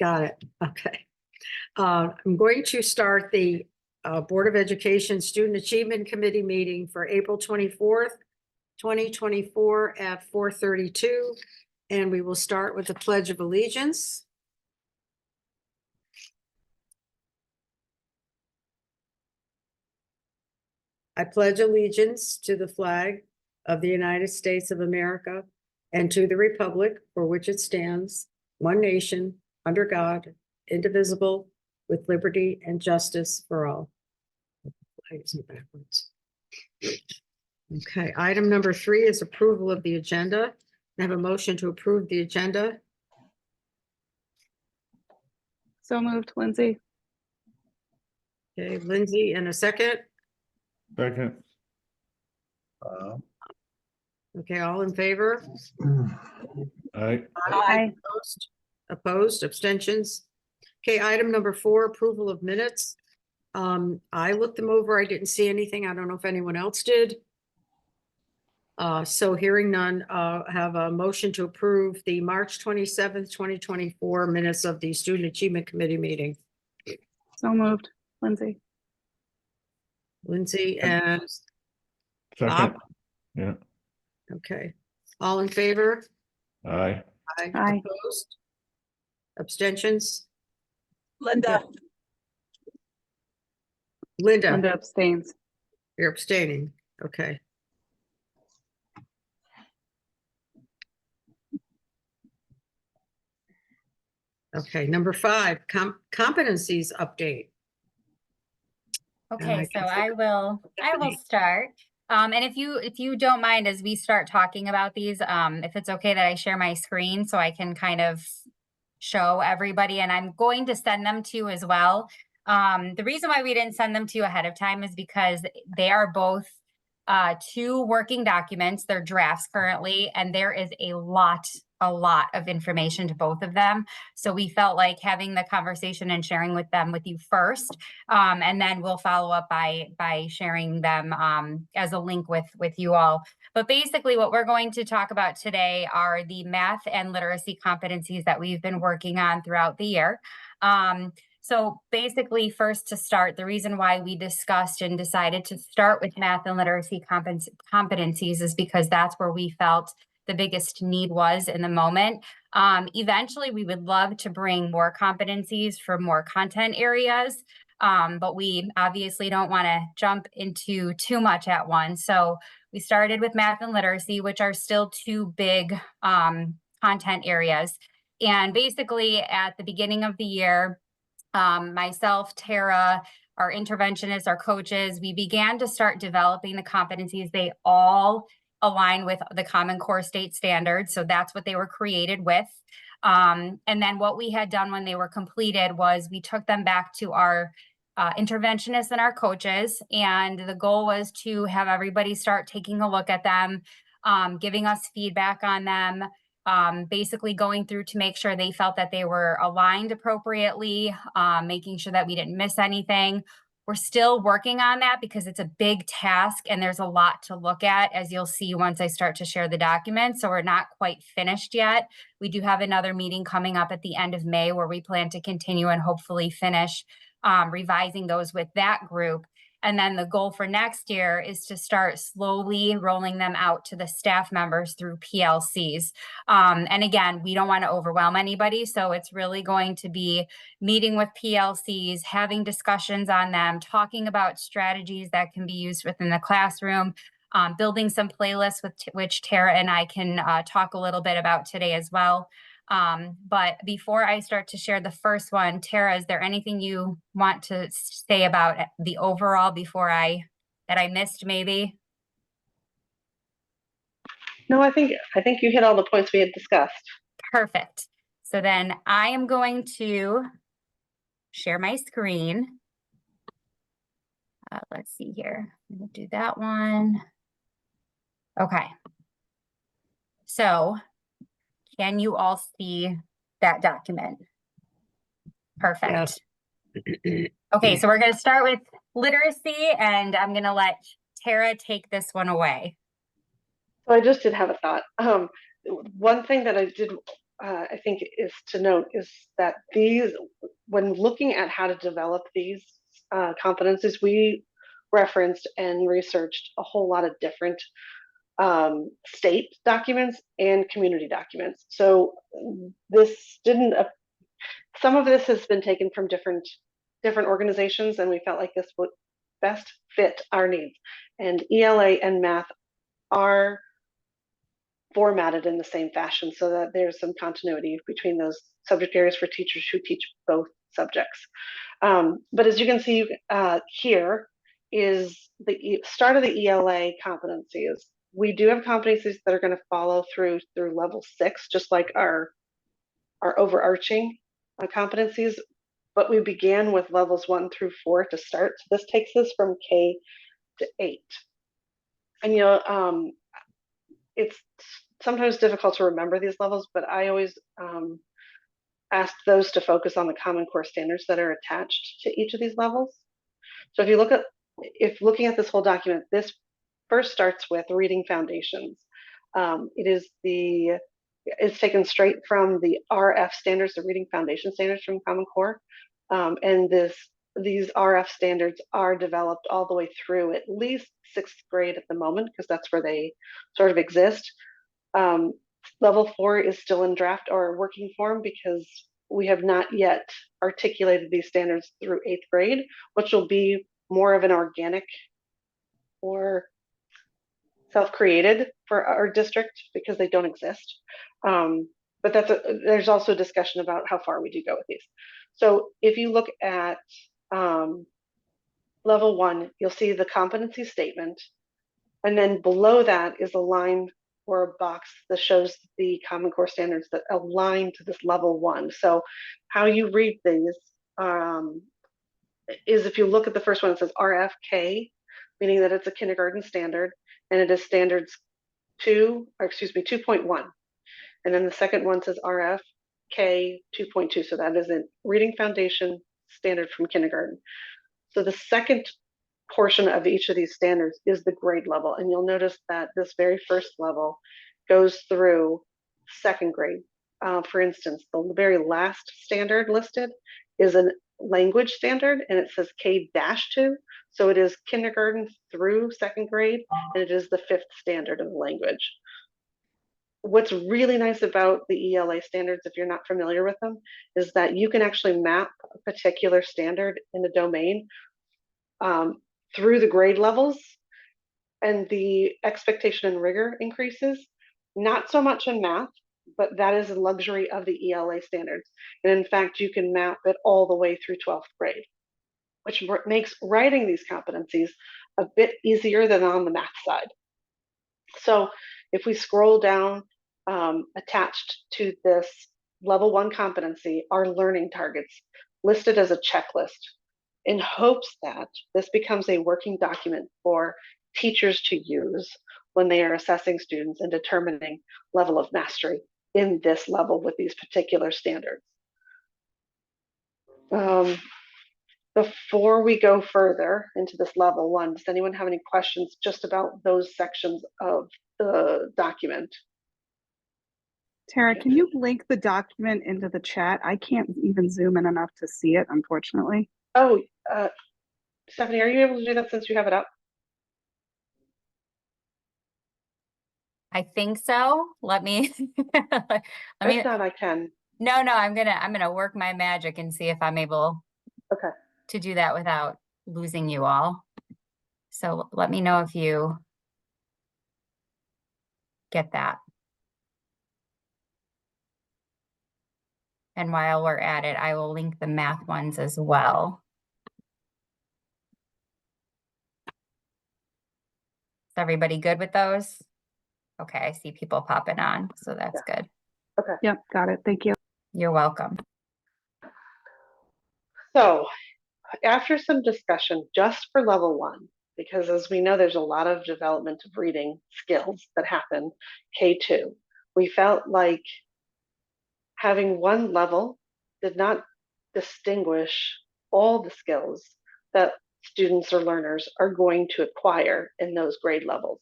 Got it. Okay. I'm going to start the Board of Education Student Achievement Committee meeting for April 24th, 2024 at 4:32. And we will start with the Pledge of Allegiance. I pledge allegiance to the flag of the United States of America and to the republic for which it stands, one nation, under God, indivisible, with liberty and justice for all. Flags are backwards. Okay, item number 3 is approval of the agenda. I have a motion to approve the agenda. So moved, Lindsay. Okay, Lindsay, in a second. Second. Okay, all in favor? Aye. Aye. Opposed, abstentions. Okay, item number 4, approval of minutes. I looked them over. I didn't see anything. I don't know if anyone else did. So hearing none, have a motion to approve the March 27th, 2024 minutes of the Student Achievement Committee meeting. So moved, Lindsay. Lindsay and Second. Bob? Yeah. Okay, all in favor? Aye. Aye. Opposed? Abstentions? Linda, Linda, Linda abstains. you're abstaining. Okay. Okay, number 5, competencies update. Okay, so can I will start. And if you don't mind, as we start talking about these, if it's okay that I share my screen so I can kind of show everybody, and I'm going to send them to you as well. The reason why we didn't send them to you ahead of time is because they are both 2 working documents. They're drafts currently, and there is a lot of information to both of them. So we felt like having the conversation and sharing with you first, and then we'll follow up by sharing them as a link with you all. But basically what we're going to talk about today are the math and literacy competencies that we've been working on throughout the year. So basically, first to start, the reason why we discussed and decided to start with math and literacy competencies is because that's where we felt the biggest need was in the moment. Eventually, we would love to bring more competencies for more content areas, but we obviously don't want to jump into too much at once. So we started with math and literacy, which are still 2 big content areas. And basically, at the beginning of the year, myself, Tara, our interventionists, our coaches, we began to start developing the competencies. They all align with the Common Core State Standards. So that's what they were created with. And then what we had done when they were completed was we took them back to our interventionists and our coaches. And the goal was to have everybody start taking a look at them, giving us feedback on them, basically going through to make sure they felt that they were aligned appropriately, making sure that we didn't miss anything. We're still working on that because it's a big task and there's a lot to look at, as you'll see once I start to share the documents. So we're not quite finished yet. We do have another meeting coming up at the end of May where we plan to continue and hopefully finish revising those with that group. And then the goal for next year is to start slowly rolling them out to the staff members through PLCs. And again, we don't want to overwhelm anybody. So it's really going to be meeting with PLCs, having discussions on them, talking about strategies that can be used within the classroom, building some playlists which Tara and I can talk a little bit about today as well. But before I start to share the first one, Tara, is there anything you want to say about the overall that I missed maybe? no, I think you hit all the points we had discussed. Perfect. So then I am going to share my screen. Let's see here. I'm going to do that one. Okay. So can you all see that document? Perfect. Yes. Okay, so we're going to start with literacy, and I'm going to let Tara take this one away. So I just did have a thought. One thing that I did I think is to note is that these, when looking at how to develop these competencies, we referenced and researched a whole lot of different state documents and community documents. So this didn't, some of this has been taken from different organizations, and we felt like this would best fit our needs. And ELA and math are formatted in the same fashion so that there's some continuity between those subject areas for teachers who teach both subjects. But as you can see here is the start of the ELA competencies. We do have competencies that are going to follow through level 6, just like our overarching competencies, but we began with levels 1 through 4 to start. So this takes us from K to 8. And you know, it's sometimes difficult to remember these levels, but I always ask those to focus on the Common Core standards that are attached to each of these levels. So if you look at, if looking at this whole document, this first starts with reading foundations. It's taken straight from the RF standards, the reading foundation standards from Common Core. And these RF standards are developed all the way through at least 6th grade at the moment, because that's where they sort of exist. Level 4 is still in draft or working form because we have not yet articulated these standards through 8th grade, which will be more of an organic or self-created for our district because they don't exist. But there's also discussion about how far we do go with these. So if you look at level 1, you'll see the competency statement. And then below that is a line or a box that shows the Common Core standards that align to this level 1. So how you read these is, if you look at the first one, it says RFK, meaning that it's a kindergarten standard, and it is standards 2.1. And then the second one says RFK 2.2. So that is a reading foundation standard from kindergarten. So the second portion of each of these standards is the grade level. And you'll notice that this very first level goes through 2nd grade. For instance, the very last standard listed is a language standard, and it says K-2. So it is kindergarten through 2nd grade, and it is the 5th standard of language. What's really nice about the ELA standards, if you're not familiar with them, is that you can actually map a particular standard in the domain through the grade levels, and the expectation and rigor increases. Not so much in math, but that is a luxury of the ELA standards. And in fact, you can map it all the way through 12th grade, which makes writing these competencies a bit easier than on the math side. So if we scroll down, attached to this level 1 competency are learning targets listed as a checklist, in hopes that this becomes a working document for teachers to use when they are assessing students and determining level of mastery in this level with these particular standards. Before we go further into this level 1, does anyone have any questions just about those sections of the document? Tara, can you link the document into the chat? I can't even zoom in enough to see it, unfortunately. Oh, Stephanie, are you able to do that since you have it up? I think so. Let me, If not, I can. no, I'm gonna work my magic and see if I'm able to do that without losing you all. So let me know if you get that. And while we're at it, I will link the math ones as well. Is everybody good with those? Okay, I see people popping on, so that's good. Okay. Yep, got it. Thank you. You're welcome. So after some discussion just for level 1, because as we know, there's a lot of development of reading skills that happen K2, we felt like having one level did not distinguish all the skills that students or learners are going to acquire in those grade levels.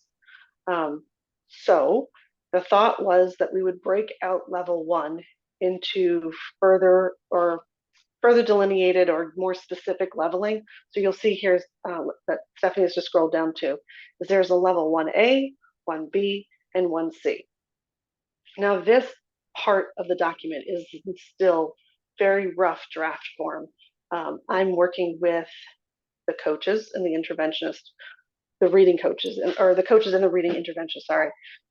So The thought was that we would break out level 1 into further delineated or more specific leveling. So you'll see here that Stephanie has just scrolled down to, is there's a level 1A, 1B, and 1C. Now this part of the document is still very rough draft form. I'm working with the coaches and the interventionist, the reading coaches, or the coaches and the reading interventionist, sorry,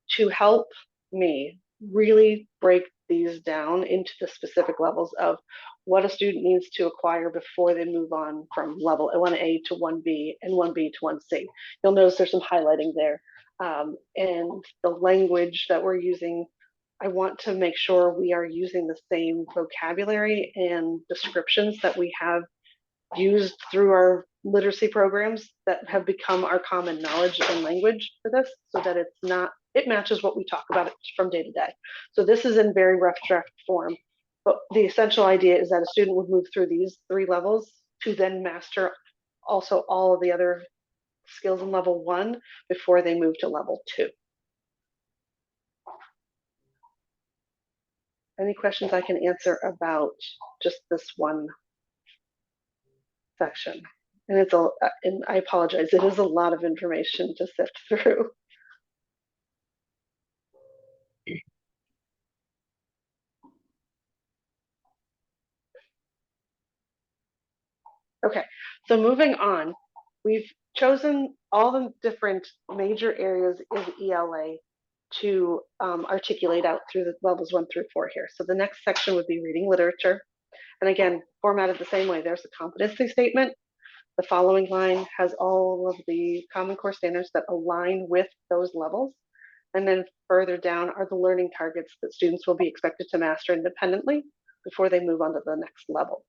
to help me really break these down into the specific levels of what a student needs to acquire before they move on from level 1A to 1B and 1B to 1C. You'll notice there's some highlighting there. And the language that we're using, I want to make sure we are using the same vocabulary and descriptions that we have used through our literacy programs that have become our common knowledge and language for this, so that it matches what we talk about from day to day. So this is in very rough draft form, but the essential idea is that a student would move through these 3 levels to then master also all of the other skills in level 1 before they move to level 2. Any questions I can answer about just this one section? And and I apologize, it is a lot of information to sift through. Okay, so moving on, we've chosen all the different major areas in ELA to articulate out through the levels 1 through 4 here. So the next section would be reading literature. And again, formatted the same way. There's a competency statement. The following line has all of the Common Core standards that align with those levels. And then further down are the learning targets that students will be expected to master independently before they move on to the next level.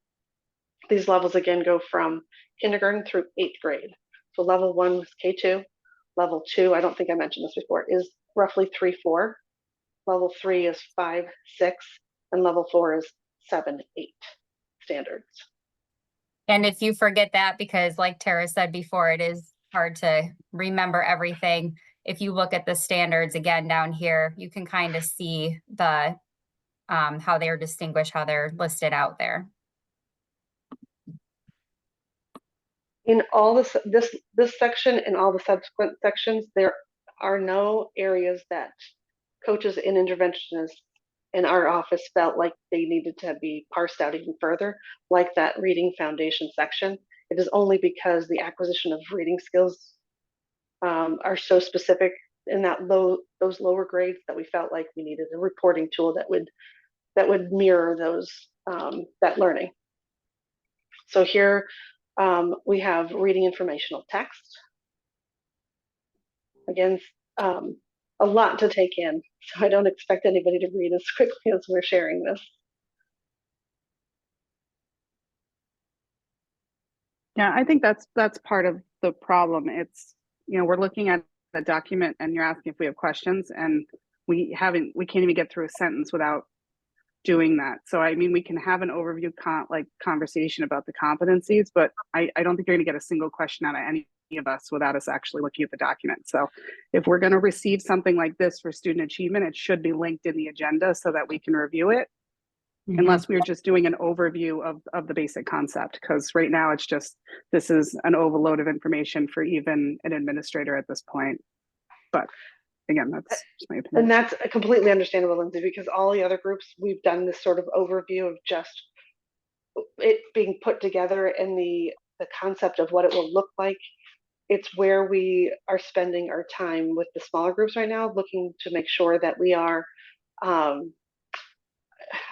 These levels again go from kindergarten through 8th grade. So level 1 is K2. Level 2, I don't think I mentioned this before, is roughly 3-4. Level 3 is 5-6, and level 4 is 7-8 standards. And if you forget that, because like Tara said before, it is hard to remember everything. If you look at the standards again down here, you can kind of see the how they're distinguished, how they're listed out there. In all this section and all the subsequent sections, there are no areas that coaches and interventionists in our office felt like they needed to be parsed out even further, like that reading foundation section. It is only because the acquisition of reading skills are so specific in those lower grades that we felt like we needed a reporting tool that would mirror those that learning. So here we have reading informational text. Again, a lot to take in, so I don't expect anybody to read as quickly as we're sharing this. Yeah, I think that's part of the problem. It's, we're looking at the document and you're asking if we have questions, and we can't even get through a sentence without doing that. So I mean, we can have an overview conversation about the competencies, but I don't think you're going to get a single question out of any of us without us actually looking at the document. So if we're going to receive something like this for student achievement, it should be linked in the agenda so that we can review it. Mm-hmm. Unless we're just doing an overview of the basic concept, because right now it's just, this is an overload of information for even an administrator at this point. But again, that's just my opinion. And that's completely understandable, Lindsay, because all the other groups, we've done this sort of overview of just it being put together and the concept of what it will look like. It's where we are spending our time with the smaller groups right now, looking to make sure that we are, how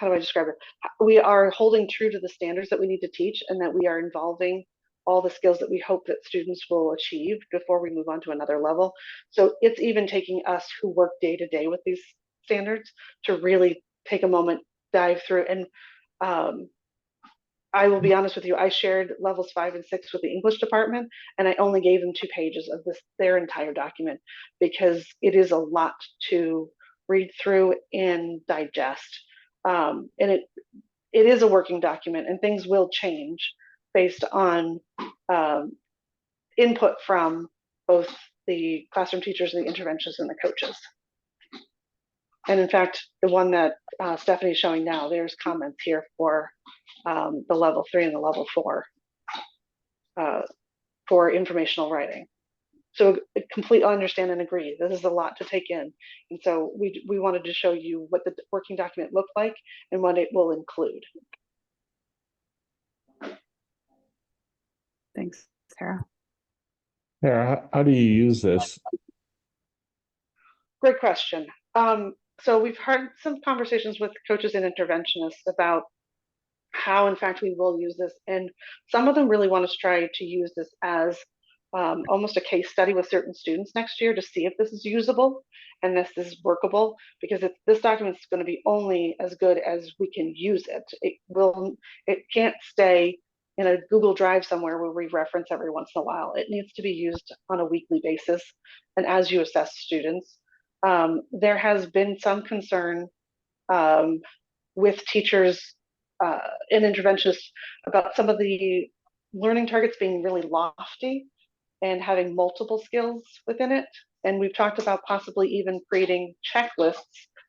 do I describe it? We are holding true to the standards that we need to teach, and that we are involving all the skills that we hope that students will achieve before we move on to another level. So it's even taking us who work day to day with these standards to really take a moment, dive through. And I will be honest with you, I shared levels 5 and 6 with the English department, and I only gave them 2 pages of their entire document, because it is a lot to read through and digest. And it is a working document, and things will change based on input from both the classroom teachers and the interventionists and the coaches. And in fact, the one that Stephanie's showing now, there's comments here for the level 3 and the level 4 for informational writing. So completely understand and agree. This is a lot to take in. And so we wanted to show you what the working document looked like and what it will include. Thanks, Tara. Tara, how do you use this? Great question. So we've had some conversations with coaches and interventionists about how, in fact, we will use this. And some of them really want to try to use this as almost a case study with certain students next year to see if this is usable and this is workable, because this document is going to be only as good as we can use it. It can't stay in a Google Drive somewhere where we reference every once in a while. It needs to be used on a weekly basis and as you assess students. There has been some concern with teachers and interventionists about some of the learning targets being really lofty and having multiple skills within it. And we've talked about possibly even creating checklists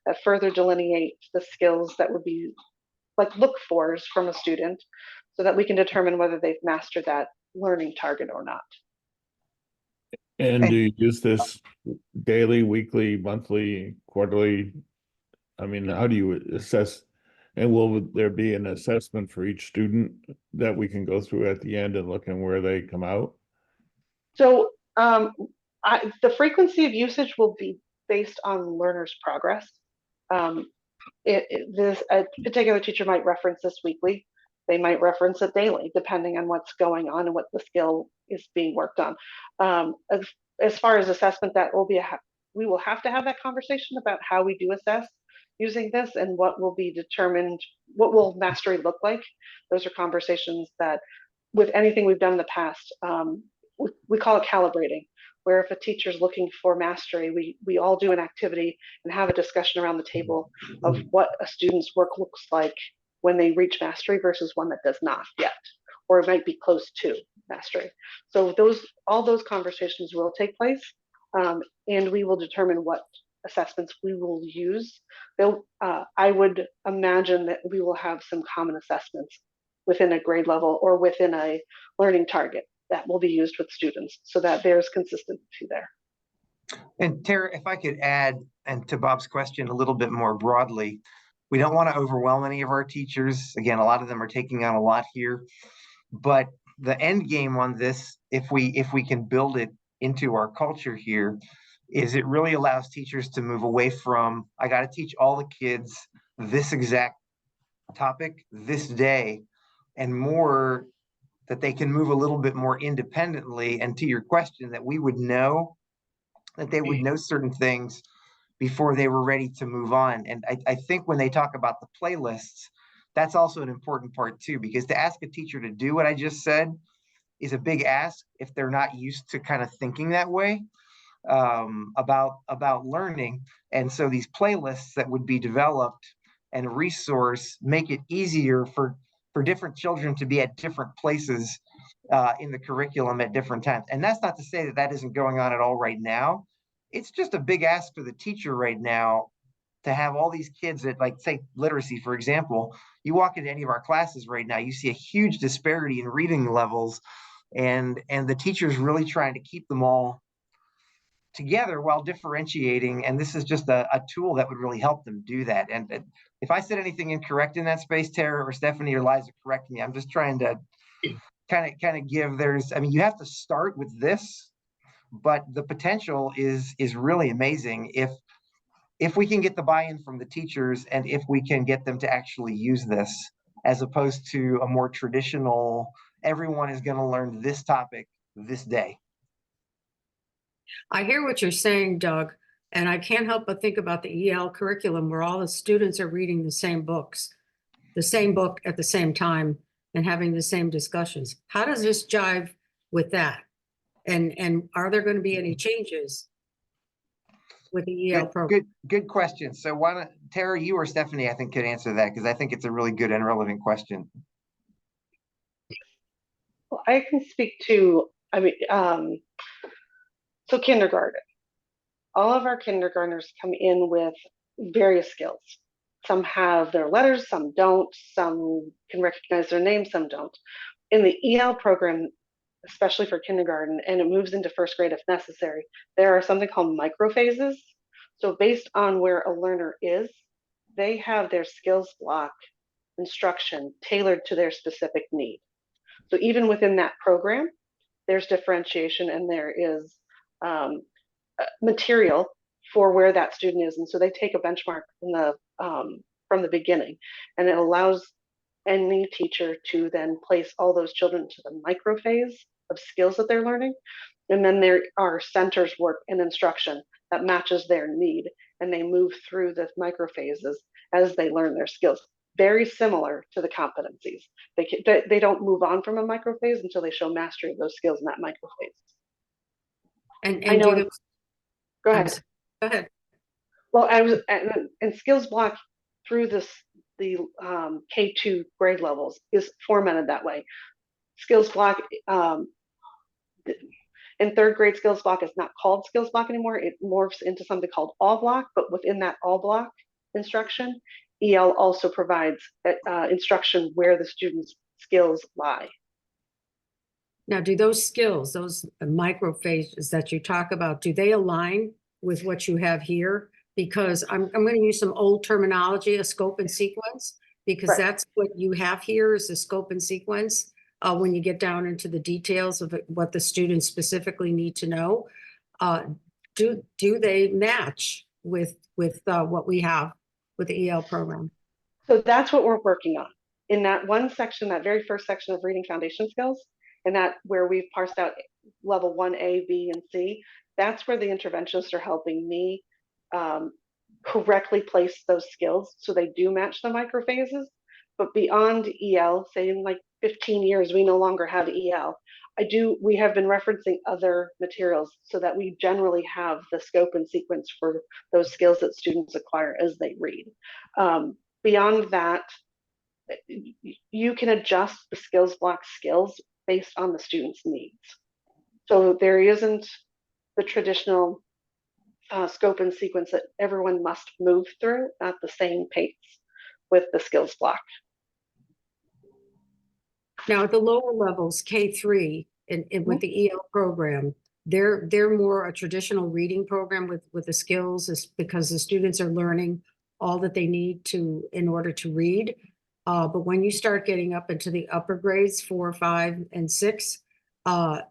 that further delineate the skills that would be like look-fors from a student so that we can determine whether they've mastered that learning target or not. And do you use this daily, weekly, monthly, quarterly? I mean, how do you assess? And will there be an assessment for each student that we can go through at the end and look at where they come out? So the frequency of usage will be based on learners' progress. A particular teacher might reference this weekly. They might reference it daily, depending on what's going on and what the skill is being worked on. As far as assessment, we will have to have that conversation about how we do assess using this and what will be determined, what will mastery look like. Those are conversations that, with anything we've done in the past, we call it calibrating, where if a teacher's looking for mastery, we all do an activity and have a discussion around the table of what a student's work looks like when they reach mastery versus one that does not yet, or it might be close to mastery. So all those conversations will take place, and we will determine what assessments we will use. I would imagine that we will have some common assessments within a grade level or within a learning target that will be used with students so that there's consistency there. And Tara, if I could add, and to Bob's question a little bit more broadly, we don't want to overwhelm any of our teachers. Again, a lot of them are taking on a lot here, but the end game on this, if we can build it into our culture here, is it really allows teachers to move away from, I got to teach all the kids this exact topic this day, and more that they can move a little bit more independently. And to your question, that we would know that they would know certain things before they were ready to move on. And I think when they talk about the playlists, that's also an important part too, because to ask a teacher to do what I just said is a big ask if they're not used to kind of thinking that way about learning. And so these playlists that would be developed and resource make it easier for different children to be at different places in the curriculum at different times. And that's not to say that that isn't going on at all right now. It's just a big ask for the teacher right now to have all these kids that, like, say literacy, for example. You walk into any of our classes right now, you see a huge disparity in reading levels, and the teacher's really trying to keep them all together while differentiating. And this is just a tool that would really help them do that. And if I said anything incorrect in that space, Tara or Stephanie or Liza, correct me. I'm just trying to kind of give, I mean, you have to start with this, but the potential is really amazing if we can get the buy-in from the teachers and if we can get them to actually use this, as opposed to a more traditional, everyone is going to learn this topic this day. I hear what you're saying, Doug, and I can't help but think about the EL curriculum where all the students are reading the same book at the same time and having the same discussions. How does this jive with that? And are there going to be any changes with the EL program? Good question. So why don't, Tara, you or Stephanie, I think, could answer that, because I think it's a really good and relevant question. Well, I can speak to, so kindergarten. All of our kindergartners come in with various skills. Some have their letters, some don't, some can recognize their name, some don't. In the EL program, especially for kindergarten, and it moves into first grade if necessary, there are something called microphases. So based on where a learner is, they have their skills block instruction tailored to their specific need. So even within that program, there's differentiation and there is material for where that student is. And so they take a benchmark from the beginning, and it allows any teacher to then place all those children to the micro phase of skills that they're learning. And then there are centers work and instruction that matches their need, and they move through the micro phases as they learn their skills. Very similar to the competencies. They don't move on from a micro phase until they show mastery of those skills in that micro phase. And I know. do those, Go I'm ahead. sorry, go ahead. Well, I was and skills block through the K2 grade levels is formatted that way. Skills block in third grade, skills block is not called skills block anymore. It morphs into something called all block, but within that all block instruction, EL also provides instruction where the student's skills lie. Now, do those skills, those microphases that you talk about, do they align with what you have here? Because I'm going to use some old terminology, a scope and sequence, because Right. that's what you have here is a scope and sequence. When you get down into the details of what the students specifically need to know, do they match with what we have with the EL program? So that's what we're working on. In that one section, that very first section of reading foundation skills, and that where we've parsed out level 1A, B, and C, that's where the interventionists are helping me correctly place those skills so they do match the microphases. But beyond EL, say in like 15 years, we no longer have EL. We have been referencing other materials so that we generally have the scope and sequence for those skills that students acquire as they read. Beyond that, you can adjust the skills block skills based on the student's needs. So there isn't the traditional scope and sequence that everyone must move through at the same pace with the skills block. Now, at the lower levels, K3, and with the EL program, they're more a traditional reading program with the skills, is because the students are learning all that they need to in order to read. But when you start getting up into the upper grades, 4, 5, and 6, are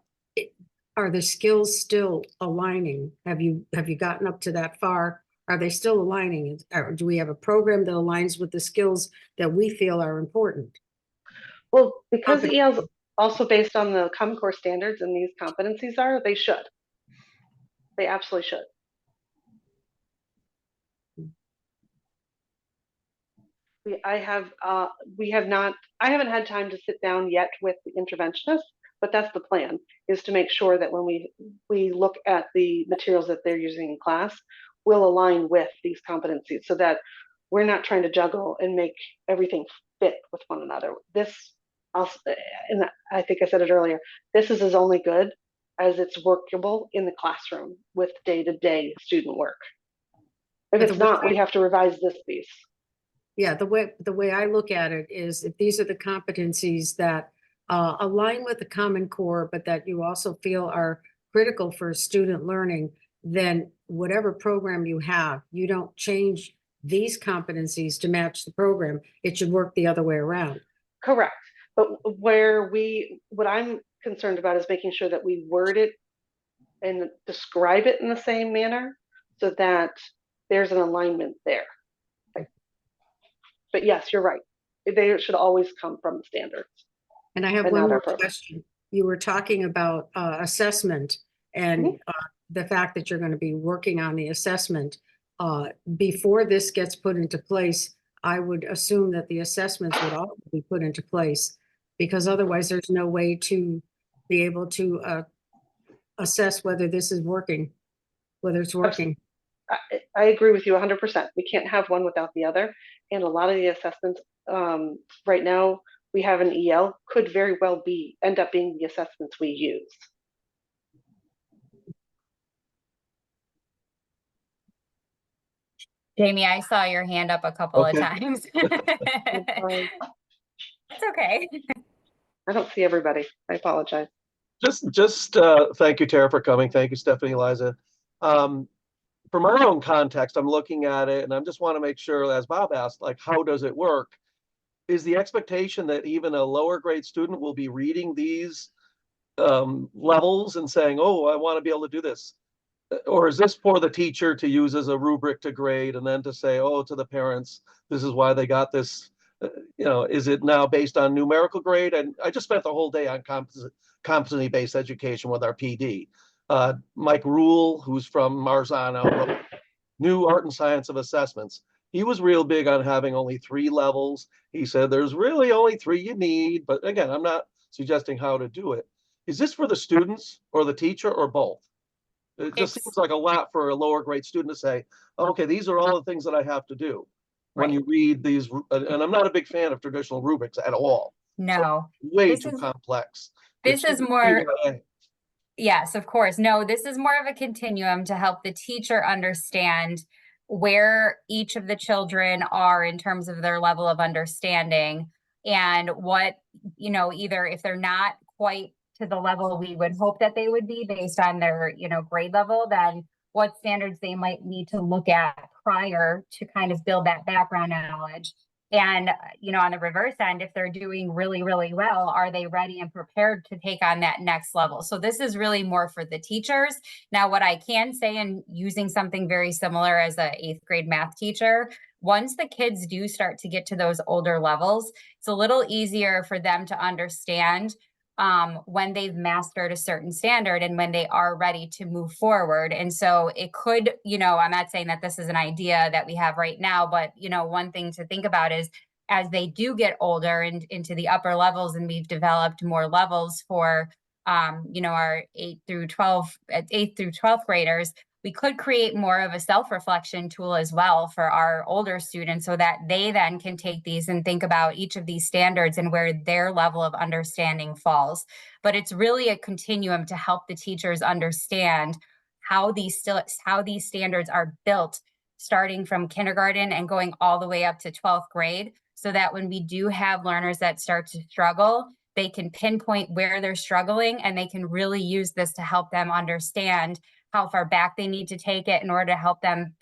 the skills still aligning? Have you gotten up to that far? Are they still aligning? Or do we have a program that aligns with the skills that we feel are important? Well, because EL is also based on the Common Core standards and these competencies are, they should. They absolutely should. I haven't had time to sit down yet with the interventionists, but that's the plan, is to make sure that when we look at the materials that they're using in class, we'll align with these competencies so that we're not trying to juggle and make everything fit with one another. And I think I said it earlier, this is as only good as it's workable in the classroom with day-to-day student work. If it's not, we have to revise this piece. Yeah, the way I look at it is, if these are the competencies that align with the Common Core, but that you also feel are critical for student learning, then whatever program you have, you don't change these competencies to match the program. It should work the other way around. Correct. But what I'm concerned about is making sure that we word it and describe it in the same manner so that there's an alignment there. But yes, you're right. They should always come from the standards. And I have But one not more our program. question. You were talking about assessment and the fact that you're going to be working on the assessment. Before this gets put into place, I would assume that the assessments would also be put into place, because otherwise there's no way to be able to assess whether this is working, whether it's working. I agree with you 100%. We can't have one without the other. And a lot of the assessments right now we have an EL could very well end up being the assessments we use. Jamie, I saw your hand up a couple of Okay. times. I'm sorry. It's okay. I don't see everybody. I apologize. Just thank you, Tara, for coming. Thank you, Stephanie, Liza. From our own context, I'm looking at it and I just want to make sure, as Bob asked, like, how does it work? Is the expectation that even a lower grade student will be reading these levels and saying, oh, I want to be able to do this? Or is this for the teacher to use as a rubric to grade and then to say, oh, to the parents, this is why they got this? Is it now based on numerical grade? And I just spent the whole day on competency-based education with our PD. Mike Rule, who's from Marzano, wrote New Art and Science of Assessments. He was real big on having only 3 levels. He said there's really only 3 you need, but again, I'm not suggesting how to do it. Is this for the students or the teacher or both? It just It's- seems like a lot for a lower grade student to say, okay, these are all the things that I have to do when Right. you read these. And I'm not a big fan of traditional rubrics at all. No, Way This too is- complex. this It is should more, be, yes, of course. No, this is more of a continuum to help the teacher understand where each of the children are in terms of their level of understanding and what, either if they're not quite to the level we would hope that they would be based on their, grade level, then what standards they might need to look at prior to kind of build that background knowledge. And, on the reverse end, if they're doing really, really well, are they ready and prepared to take on that next level? So this is really more for the teachers. Now, what I can say, and using something very similar as a 8th grade math teacher, once the kids do start to get to those older levels, it's a little easier for them to understand when they've mastered a certain standard and when they are ready to move forward. And so it could, I'm not saying that this is an idea that we have right now, but, one thing to think about is as they do get older and into the upper levels, and we've developed more levels for, our 8th through 12th graders, we could create more of a self-reflection tool as well for our older students so that they then can take these and think about each of these standards and where their level of understanding falls. But it's really a continuum to help the teachers understand how these standards are built, starting from kindergarten and going all the way up to 12th grade, so that when we do have learners that start to struggle, they can pinpoint where they're struggling and they can really use this to help them understand how far back they need to take it in order to help them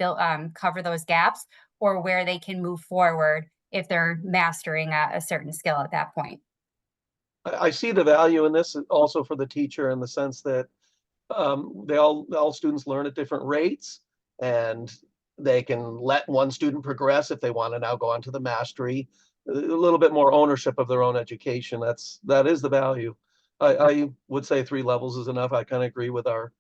cover those gaps, or where they can move forward if they're mastering a certain skill at that point. I see the value in this also for the teacher in the sense that all students learn at different rates, and they can let one student progress if they want to now go on to the mastery. A little bit more ownership of their own education. That is the value. I would say 3 levels is enough. I kind of agree with our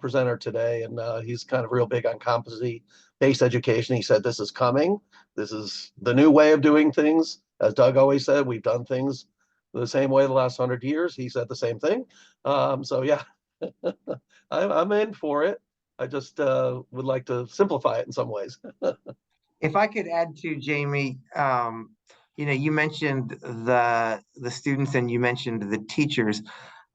presenter today, and he's kind of real big on competency-based education. He said this is coming. This is the new way of doing things. As Doug always said, we've done things the same way the last 100 years. He said the same thing. So yeah, I'm in for it. I just would like to simplify it in some ways. If I could add to Jamie, you mentioned the students and you mentioned the teachers.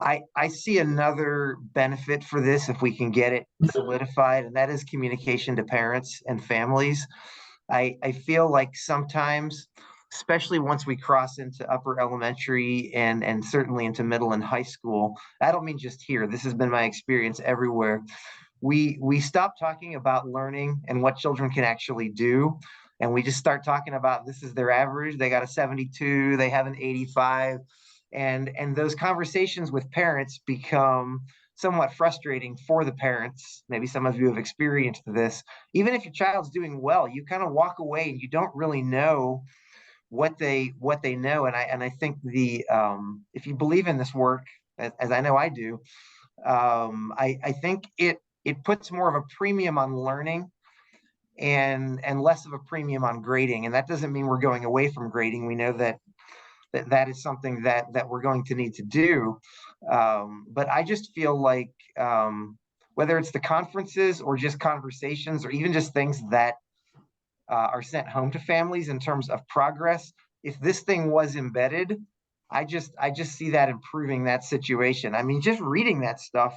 I see another benefit for this if we can get it solidified, and that is communication to parents and families. I feel like sometimes, especially once we cross into upper elementary and certainly into middle and high school, I don't mean just here, this has been my experience everywhere. We stop talking about learning and what children can actually do. And we just start talking about this is their average. They got a 72, they have an 85. And those conversations with parents become somewhat frustrating for the parents. Maybe some of you have experienced this. Even if your child's doing well, you kind of walk away and you don't really know what they know. And I think if you believe in this work, as I know I do, I think it puts more of a premium on learning and less of a premium on grading. And that doesn't mean we're going away from grading. We know that is something that we're going to need to do. But I just feel like whether it's the conferences or just conversations or even just things that are sent home to families in terms of progress, if this thing was embedded, I just see that improving that situation. I mean, just reading that stuff,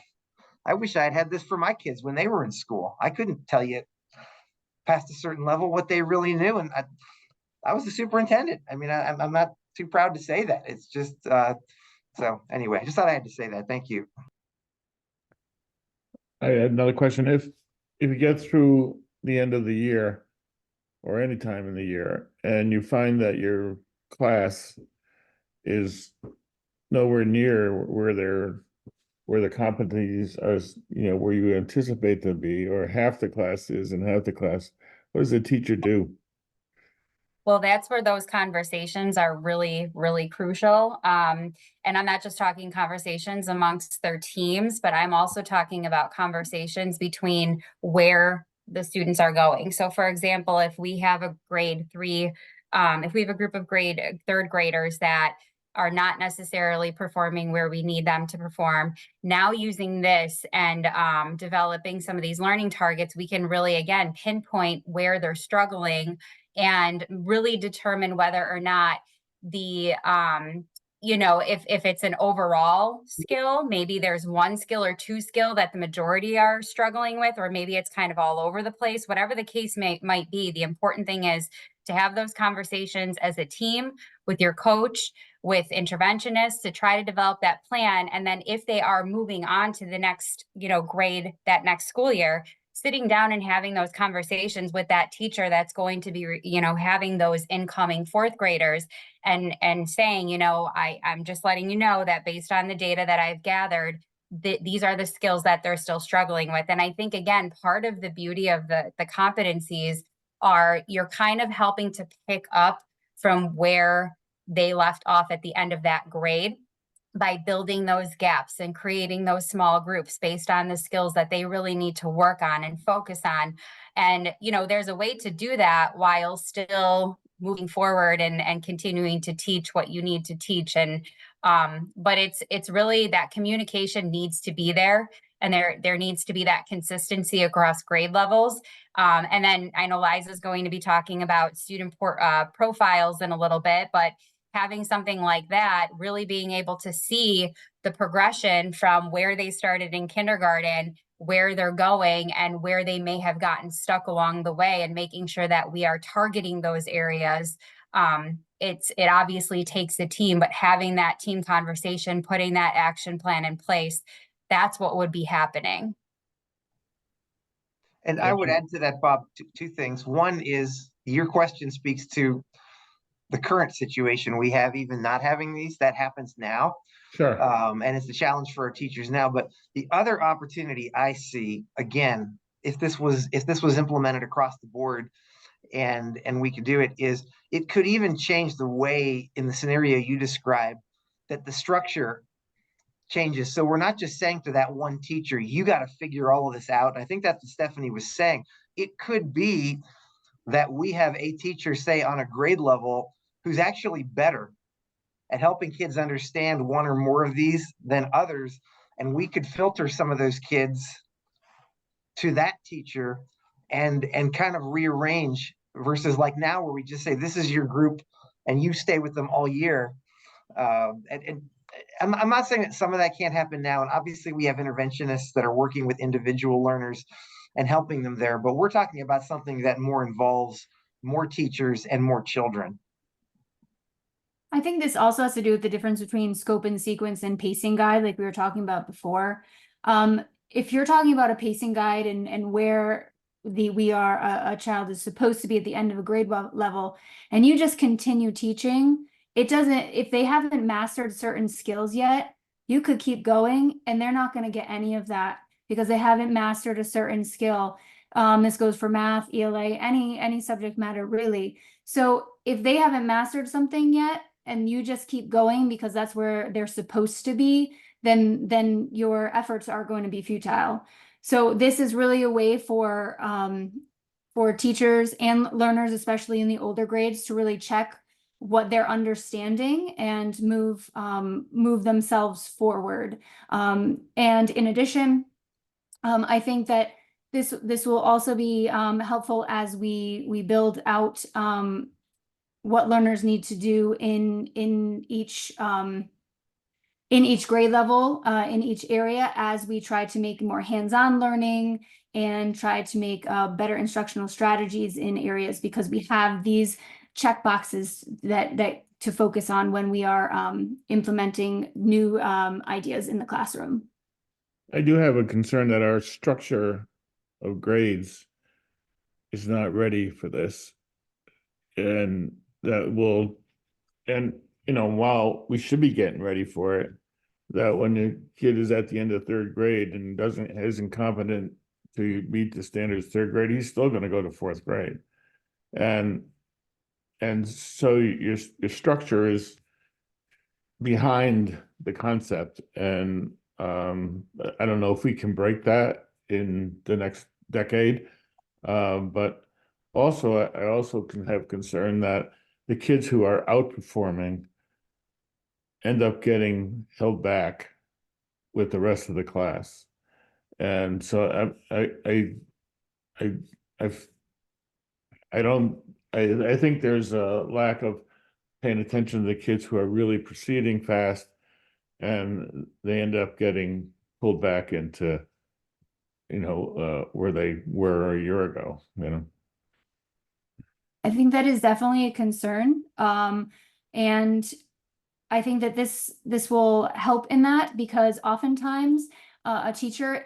I wish I had this for my kids when they were in school. I couldn't tell you past a certain level what they really knew. And I was the superintendent. I mean, I'm not too proud to say that. It's just, so anyway, I just thought I had to say that. Thank you. I had another question. If you get through the end of the year or any time in the year and you find that your class is nowhere near where the competencies are, where you anticipate them to be, or half the class is and half the class, what does the teacher do? Well, that's where those conversations are really, really crucial. And I'm not just talking conversations amongst their teams, but I'm also talking about conversations between where the students are going. So for example, if we have a grade 3, if we have a group of third graders that are not necessarily performing where we need them to perform, now using this and developing some of these learning targets, we can really, again, pinpoint where they're struggling and really determine whether or not the if it's an overall skill, maybe there's one skill or two skill that the majority are struggling with, or maybe it's kind of all over the place. Whatever the case might be, the important thing is to have those conversations as a team with your coach, with interventionists, to try to develop that plan. And then if they are moving on to the next grade that next school year, sitting down and having those conversations with that teacher that's going to be, having those incoming fourth graders and saying, I'm just letting you know that based on the data that I've gathered, these are the skills that they're still struggling with. And I think, again, part of the beauty of the competencies are you're kind of helping to pick up from where they left off at the end of that grade, by building those gaps and creating those small groups based on the skills that they really need to work on and focus on. And, there's a way to do that while still moving forward and continuing to teach what you need to teach. And, but it's really that communication needs to be there. And there needs to be that consistency across grade levels. And then I know Liza's going to be talking about student profiles in a little bit, but having something like that, really being able to see the progression from where they started in kindergarten, where they're going, and where they may have gotten stuck along the way, and making sure that we are targeting those areas. It obviously takes a team, but having that team conversation, putting that action plan in place, that's what would be happening. And I would add to that, Bob, two things. One is your question speaks to the current situation we have, even not having these, that happens now. Sure. And it's a challenge for our teachers now. But the other opportunity I see, again, if this was implemented across the board and we could do it, is it could even change the way, in the scenario you described, that the structure changes. So we're not just saying to that one teacher, you got to figure all of this out. And I think that's what Stephanie was saying. It could be that we have a teacher, say, on a grade level who's actually better at helping kids understand one or more of these than others. And we could filter some of those kids to that teacher and kind of rearrange, versus like now where we just say, this is your group and you stay with them all year. And I'm not saying that some of that can't happen now. And obviously we have interventionists that are working with individual learners and helping them there, but we're talking about something that more involves more teachers and more children. I think this also has to do with the difference between scope and sequence and pacing guide, like we were talking about before. If you're talking about a pacing guide and where a child is supposed to be at the end of a grade level, and you just continue teaching, it doesn't, if they haven't mastered certain skills yet, you could keep going and they're not going to get any of that because they haven't mastered a certain skill. This goes for math, ELA, any subject matter really. So if they haven't mastered something yet and you just keep going because that's where they're supposed to be, then your efforts are going to be futile. So this is really a way for teachers and learners, especially in the older grades, to really check what they're understanding and move themselves forward. And in addition, I think that this will also be helpful as we build out what learners need to do in each grade level, in each area, as we try to make more hands-on learning and try to make better instructional strategies in areas, because we have these check boxes that to focus on when we are implementing new ideas in the classroom. I do have a concern that our structure of grades is not ready for this. And that will, and while we should be getting ready for it, that when the kid is at the end of third grade and isn't competent to meet the standards of third grade, he's still going to go to fourth grade. And so your structure is behind the concept. And I don't know if we can break that in the next decade. But also, I also can have concern that the kids who are outperforming end up getting held back with the rest of the class. And so I think there's a lack of paying attention to the kids who are really proceeding fast, and they end up getting pulled back into where they were a year ago, I think that is definitely a concern. And I think that this will help in that, because oftentimes a teacher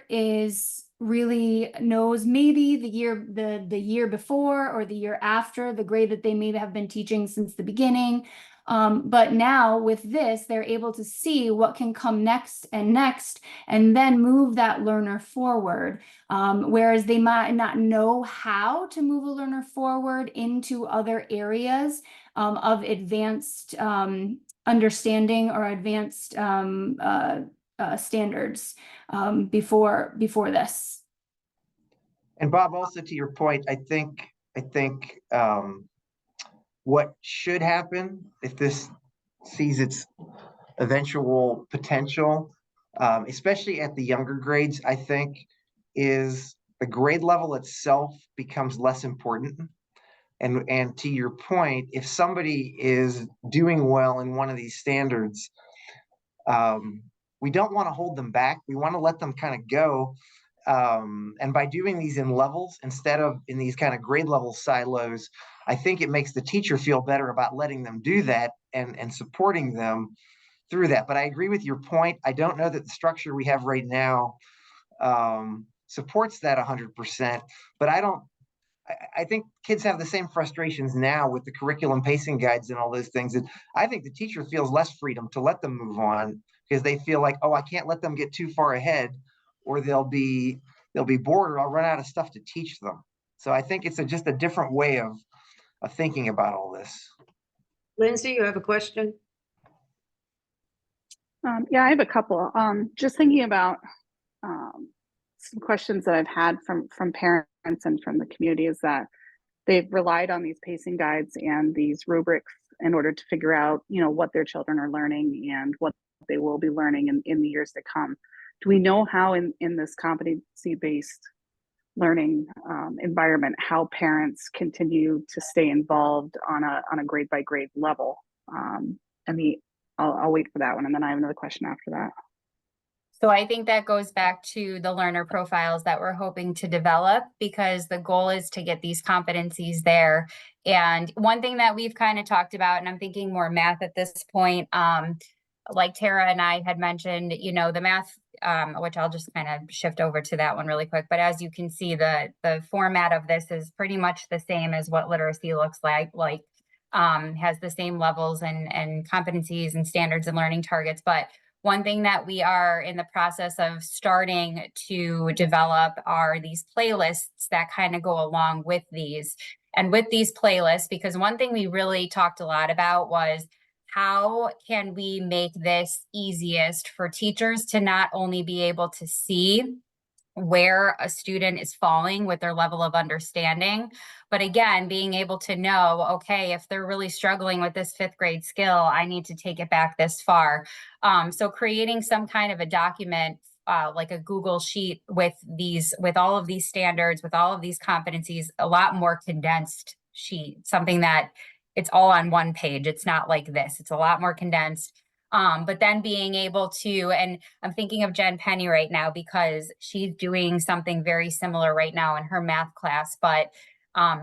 really knows maybe the year before or the year after the grade that they may have been teaching since the beginning. But now with this, they're able to see what can come next, and then move that learner forward. Whereas they might not know how to move a learner forward into other areas of advanced understanding or advanced standards before this. And Bob, also to your point, I think what should happen if this sees its eventual potential, especially at the younger grades, I think, is the grade level itself becomes less important. And to your point, if somebody is doing well in one of these standards, we don't want to hold them back. We want to let them kind of go. And by doing these in levels instead of in these kind of grade level silos, I think it makes the teacher feel better about letting them do that and supporting them through that. But I agree with your point. I don't know that the structure we have right now supports that 100%, but I think kids have the same frustrations now with the curriculum pacing guides and all those things. And I think the teacher feels less freedom to let them move on, because they feel like, oh, I can't let them get too far ahead, or they'll be bored, or I'll run out of stuff to teach them. So I think it's just a different way of thinking about all this. Lindsay, you have a question? Yeah, I have a couple. Just thinking about some questions that I've had from parents and from the community is that they've relied on these pacing guides and these rubrics in order to figure out, what their children are learning and what they will be learning in the years to come. Do we know how in this competency-based learning environment, how parents continue to stay involved on a grade by grade level? I'll wait for that one, and then I have another question after that. So I think that goes back to the learner profiles that we're hoping to develop, because the goal is to get these competencies there. And one thing that we've kind of talked about, and I'm thinking more math at this point, like Tara and I had mentioned, the math, which I'll just kind of shift over to that one really quick. But as you can see, the format of this is pretty much the same as what literacy looks like, has the same levels and competencies and standards and learning targets. But one thing that we are in the process of starting to develop are these playlists that kind of go along with these. And with these playlists, because one thing we really talked a lot about was, how can we make this easiest for teachers to not only be able to see where a student is falling with their level of understanding, but again, being able to know, okay, if they're really struggling with this 5th grade skill, I need to take it back this far. So creating some kind of a document, like a Google sheet with all of these standards, with all of these competencies, a lot more condensed sheet, something that it's all on one page. It's not like this. It's a lot more condensed. But then being able to, and I'm thinking of Jen Penny right now because she's doing something very similar right now in her math class, but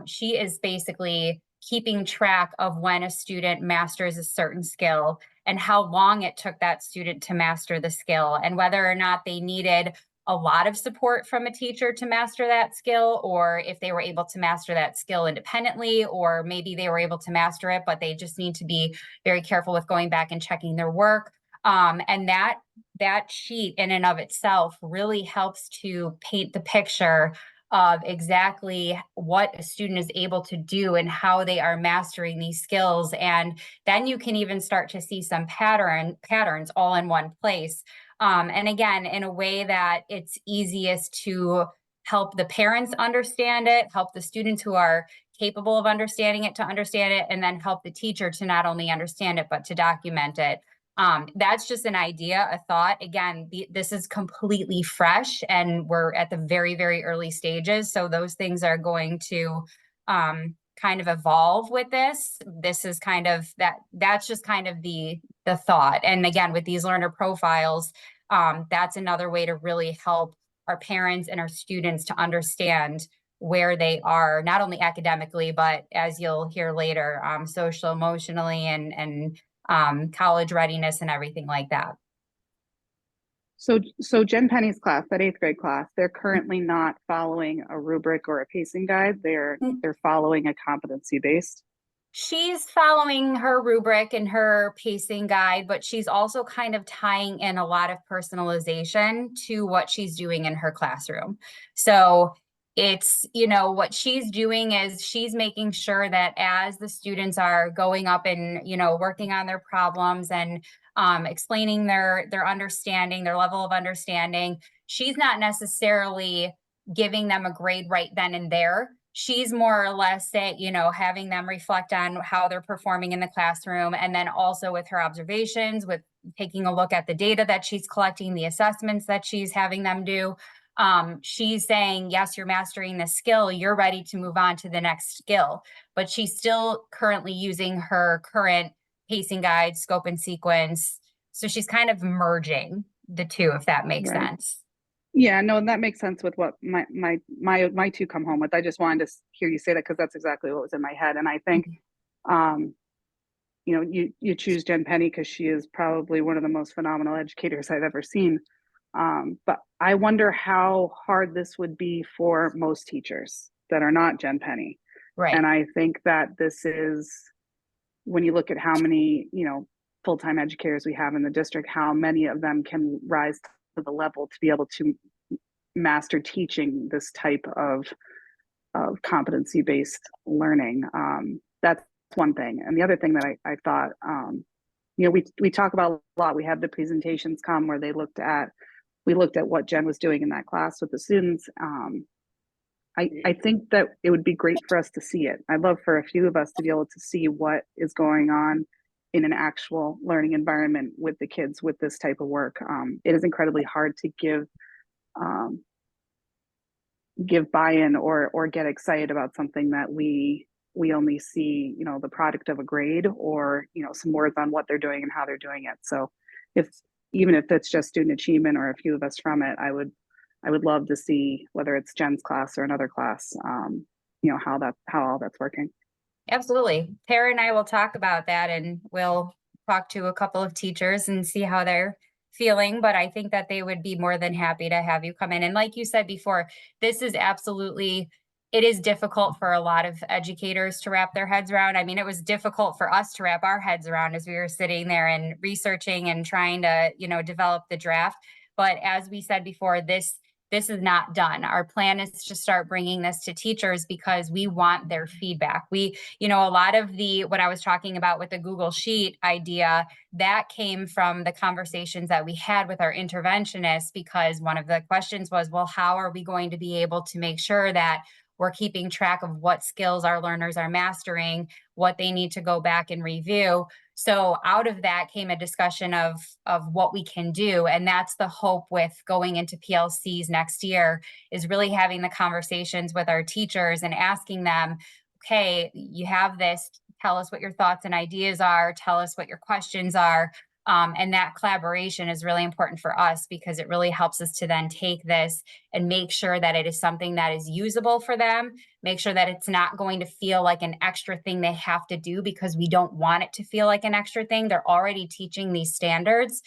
she is basically keeping track of when a student masters a certain skill and how long it took that student to master the skill and whether or not they needed a lot of support from a teacher to master that skill, or if they were able to master that skill independently, or maybe they were able to master it, but they just need to be very careful with going back and checking their work. And that sheet in and of itself really helps to paint the picture of exactly what a student is able to do and how they are mastering these skills. And then you can even start to see some patterns all in one place. And again, in a way that it's easiest to help the parents understand it, help the students who are capable of understanding it to understand it, and then help the teacher to not only understand it, but to document it. That's just an idea, a thought. Again, this is completely fresh and we're at the very, very early stages. So those things are going to kind of evolve with this. This is kind of that's just kind of the thought. And again, with these learner profiles, that's another way to really help our parents and our students to understand where they are, not only academically, but as you'll hear later, social, emotionally, and college readiness and everything like that. So Jen Penny's class, that 8th grade class, they're currently not following a rubric or a pacing guide. They're following a competency based. She's following her rubric and her pacing guide, but she's also kind of tying in a lot of personalization to what she's doing in her classroom. So it's, what she's doing is she's making sure that as the students are going up and, working on their problems and explaining their understanding, their level of understanding, she's not necessarily giving them a grade right then and there. She's more or less having them reflect on how they're performing in the classroom. And then also with her observations, with taking a look at the data that she's collecting, the assessments that she's having them do. She's saying, yes, you're mastering this skill. You're ready to move on to the next skill. But she's still currently using her current pacing guide, scope and sequence. So she's kind of merging the two, if that makes sense. Yeah, no, that makes sense with what my two come home with. I just wanted to hear you say that because that's exactly what was in my head. And I think, you choose Jen Penny because she is probably one of the most phenomenal educators I've ever seen. But I wonder how hard this would be for most teachers that are not Jen Penny. Right. And I think that this is, when you look at how many, full-time educators we have in the district, how many of them can rise to the level to be able to master teaching this type of competency-based learning. That's one thing. And the other thing that I thought, we talk about a lot. We had the presentations come where we looked at what Jen was doing in that class with the students. I think that it would be great for us to see it. I'd love for a few of us to be able to see what is going on in an actual learning environment with the kids with this type of work. It is incredibly hard to give buy-in or get excited about something that we only see, the product of a grade or, some words on what they're doing and how they're doing it. So even if it's just student achievement or a few of us from it, I would love to see, whether it's Jen's class or another class, how all that's working. Absolutely. Tara and I will talk about that, and we'll talk to a couple of teachers and see how they're feeling. But I think that they would be more than happy to have you come in. And like you said before, this is it is difficult for a lot of educators to wrap their heads around. I mean, it was difficult for us to wrap our heads around as we were sitting there and researching and trying to, develop the draft. But as we said before, this is not done. Our plan is to start bringing this to teachers because we want their feedback. A lot of what I was talking about with the Google Sheet idea, that came from the conversations that we had with our interventionists, because one of the questions was, well, how are we going to be able to make sure that we're keeping track of what skills our learners are mastering, what they need to go back and review. So out of that came a discussion of what we can do. And that's the hope with going into PLCs next year, is really having the conversations with our teachers and asking them, okay, you have this, tell us what your thoughts and ideas are, tell us what your questions are. And that collaboration is really important for us because it really helps us to then take this and make sure that it is something that is usable for them, make sure that it's not going to feel like an extra thing they have to do, because we don't want it to feel like an extra thing. They're already teaching these standards.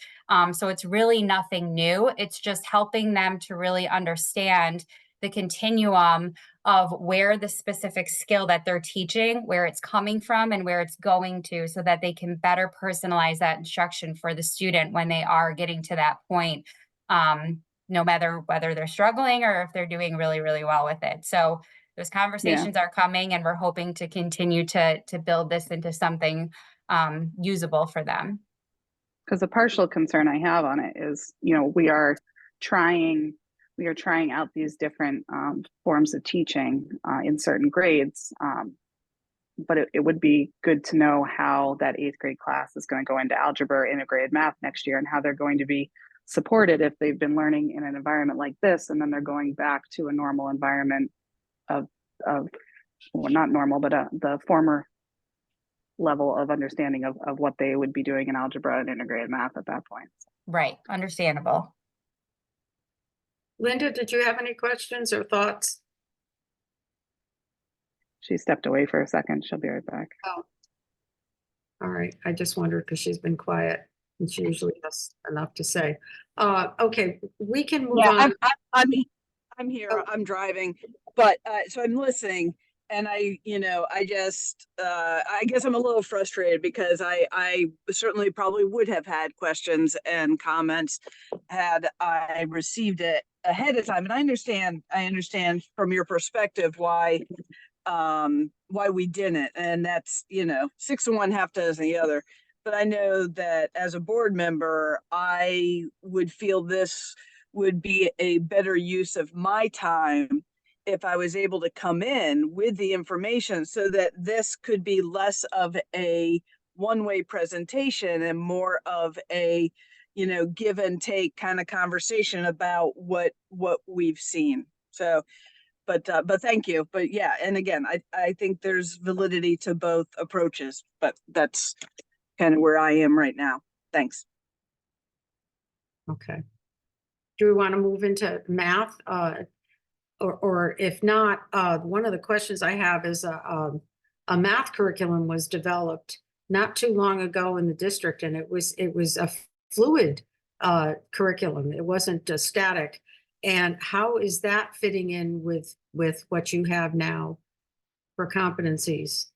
So it's really nothing new. It's just helping them to really understand the continuum of where the specific skill that they're teaching, where it's coming from and where it's going to, so that they can better personalize that instruction for the student when they are getting to that point, no matter whether they're struggling or if they're doing really, really well with it. So those conversations are coming, and we're hoping to continue to build this into something usable for them. Because the partial concern I have on it is, you know, we are trying out these different forms of teaching in certain grades. But it would be good to know how that 8th grade class is going to go into algebra or integrated math next year, and how they're going to be supported if they've been learning in an environment like this, and then they're going back to a normal environment of well, not normal, but the former level of understanding of what they would be doing in algebra and integrated math at that point. Right, understandable. Linda, did you have any questions or thoughts? She stepped away for a second. She'll be right back. Oh. All right, I just wondered because she's been quiet and she usually has enough to say. Okay, we can move Yeah, on. I'm here. Oh. I'm driving, but so I'm listening, and I guess I'm a little frustrated because I certainly probably would have had questions and comments had I received it ahead of time. And I understand from your perspective why we didn't, and that's 6 of one, half dozen the other. But I know that as a board member, I would feel this would be a better use of my time if I was able to come in with the information, so that this could be less of a one-way presentation and more of a give and take kind of conversation about what we've seen. So but thank you. But yeah, and again, I think there's validity to both approaches, but that's kind of where I am right now. Thanks. Okay. Do we want to move into math? Or if not, one of the questions I have is a math curriculum was developed not too long ago in the district, and it was a fluid curriculum. It wasn't static. And how is that fitting in with what you have now for competencies?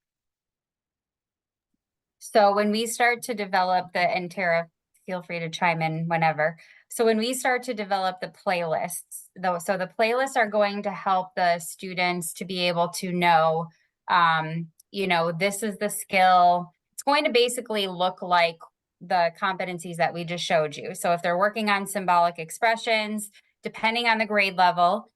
So when we start to develop and Tara, feel free to chime in whenever. So when we start to develop the playlists, so the playlists are going to help the students to be able to know, this is the skill. It's going to basically look like the competencies that we just showed you. So if they're working on symbolic expressions, depending on the grade level,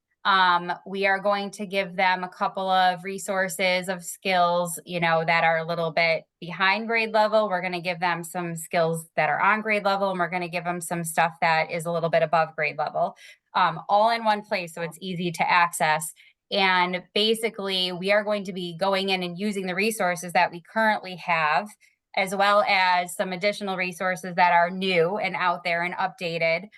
we are going to give them a couple of resources of skills, that are a little bit behind grade level. We're going to give them some skills that are on grade level, and we're going to give them some stuff that is a little bit above grade level, all in one place, so it's easy to access. And basically, we are going to be going in and using the resources that we currently have, as well as some additional resources that are new and out there and updated.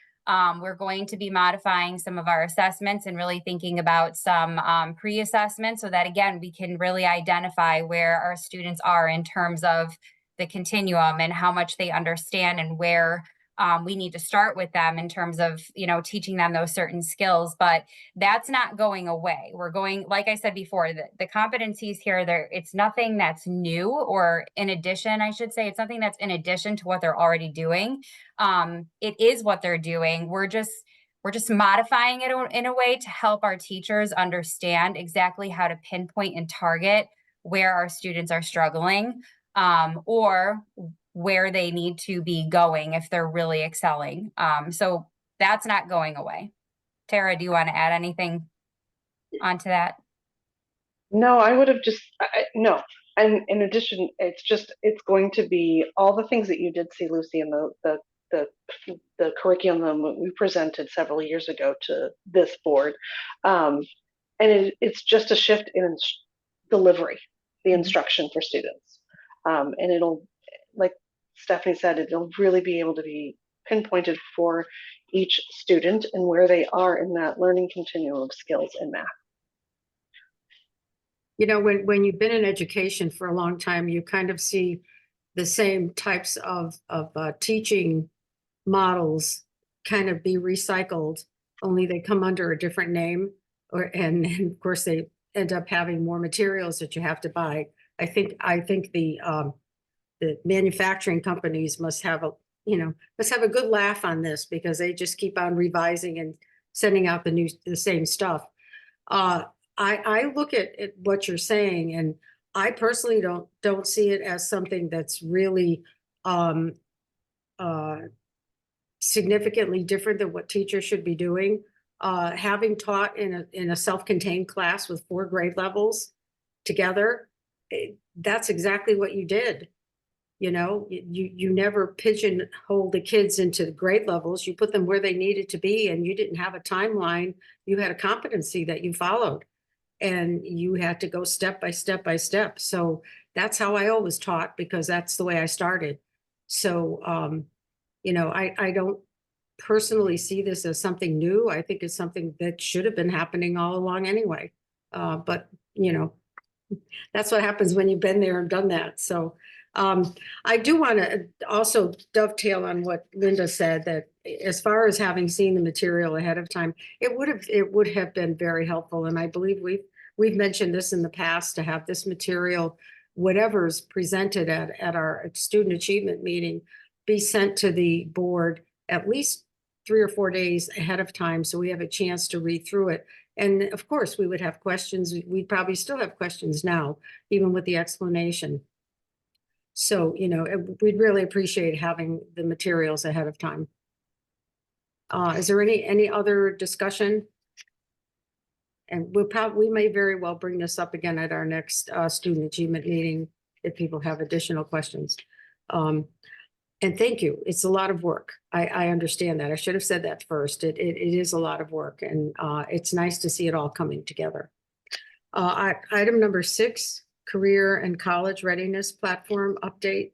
We're going to be modifying some of our assessments and really thinking about some pre-assessments, so that, again, we can really identify where our students are in terms of the continuum and how much they understand, and where we need to start with them in terms of, teaching them those certain skills. But that's not going away. We're going, like I said before, the competencies here, it's nothing that's new, or in addition, I should say, it's nothing that's in addition to what they're already doing. It is what they're doing. We're just modifying it in a way to help our teachers understand exactly how to pinpoint and target where our students are struggling, or where they need to be going if they're really excelling. So that's not going away. Tara, do you want to add anything onto that? No, I would have just, no. And in addition, it's going to be all the things that you did see, Lucy, in the curriculum that we presented several years ago to this board. And it's just a shift in delivery, the instruction for students. And it'll, like Stephanie said, it'll really be able to be pinpointed for each student and where they are in that learning continuum of skills in math. You know, when you've been in education for a long time, you kind of see the same types of teaching models kind of be recycled, only they come under a different name, and of course they end up having more materials that you have to buy. I think the manufacturing companies must have a good laugh on this, because they just keep on revising and sending out the same stuff. I look at what you're saying, and I personally don't see it as something that's really significantly different than what teachers should be doing. Having taught in a self-contained class with 4 grade levels together, that's exactly what you did. You know, you never pigeonholed the kids into the grade levels. You put them where they needed to be, and you didn't have a timeline. You had a competency that you followed, and you had to go step by step by step. So that's how I always taught, because that's the way I started. So, you know, I don't personally see this as something new. I think it's something that should have been happening all along anyway. But, you know, that's what happens when you've been there and done that. So I do want to also dovetail on what Linda said, that as far as having seen the material ahead of time, it would have been very helpful. And I believe we've mentioned this in the past, to have this material, whatever's presented at our student achievement meeting, be sent to the board at least 3 or 4 days ahead of time, so we have a chance to read through it. And of course, we would have questions. We'd probably still have questions now, even with the explanation. So, you know, we'd really appreciate having the materials ahead of time. Is there any other discussion? And we may very well bring this up again at our next student achievement meeting if people have additional questions. And thank you. It's a lot of work. I understand that. I should have said that first. It is a lot of work, and it's nice to see it all coming together. Item number 6, career and college readiness platform update.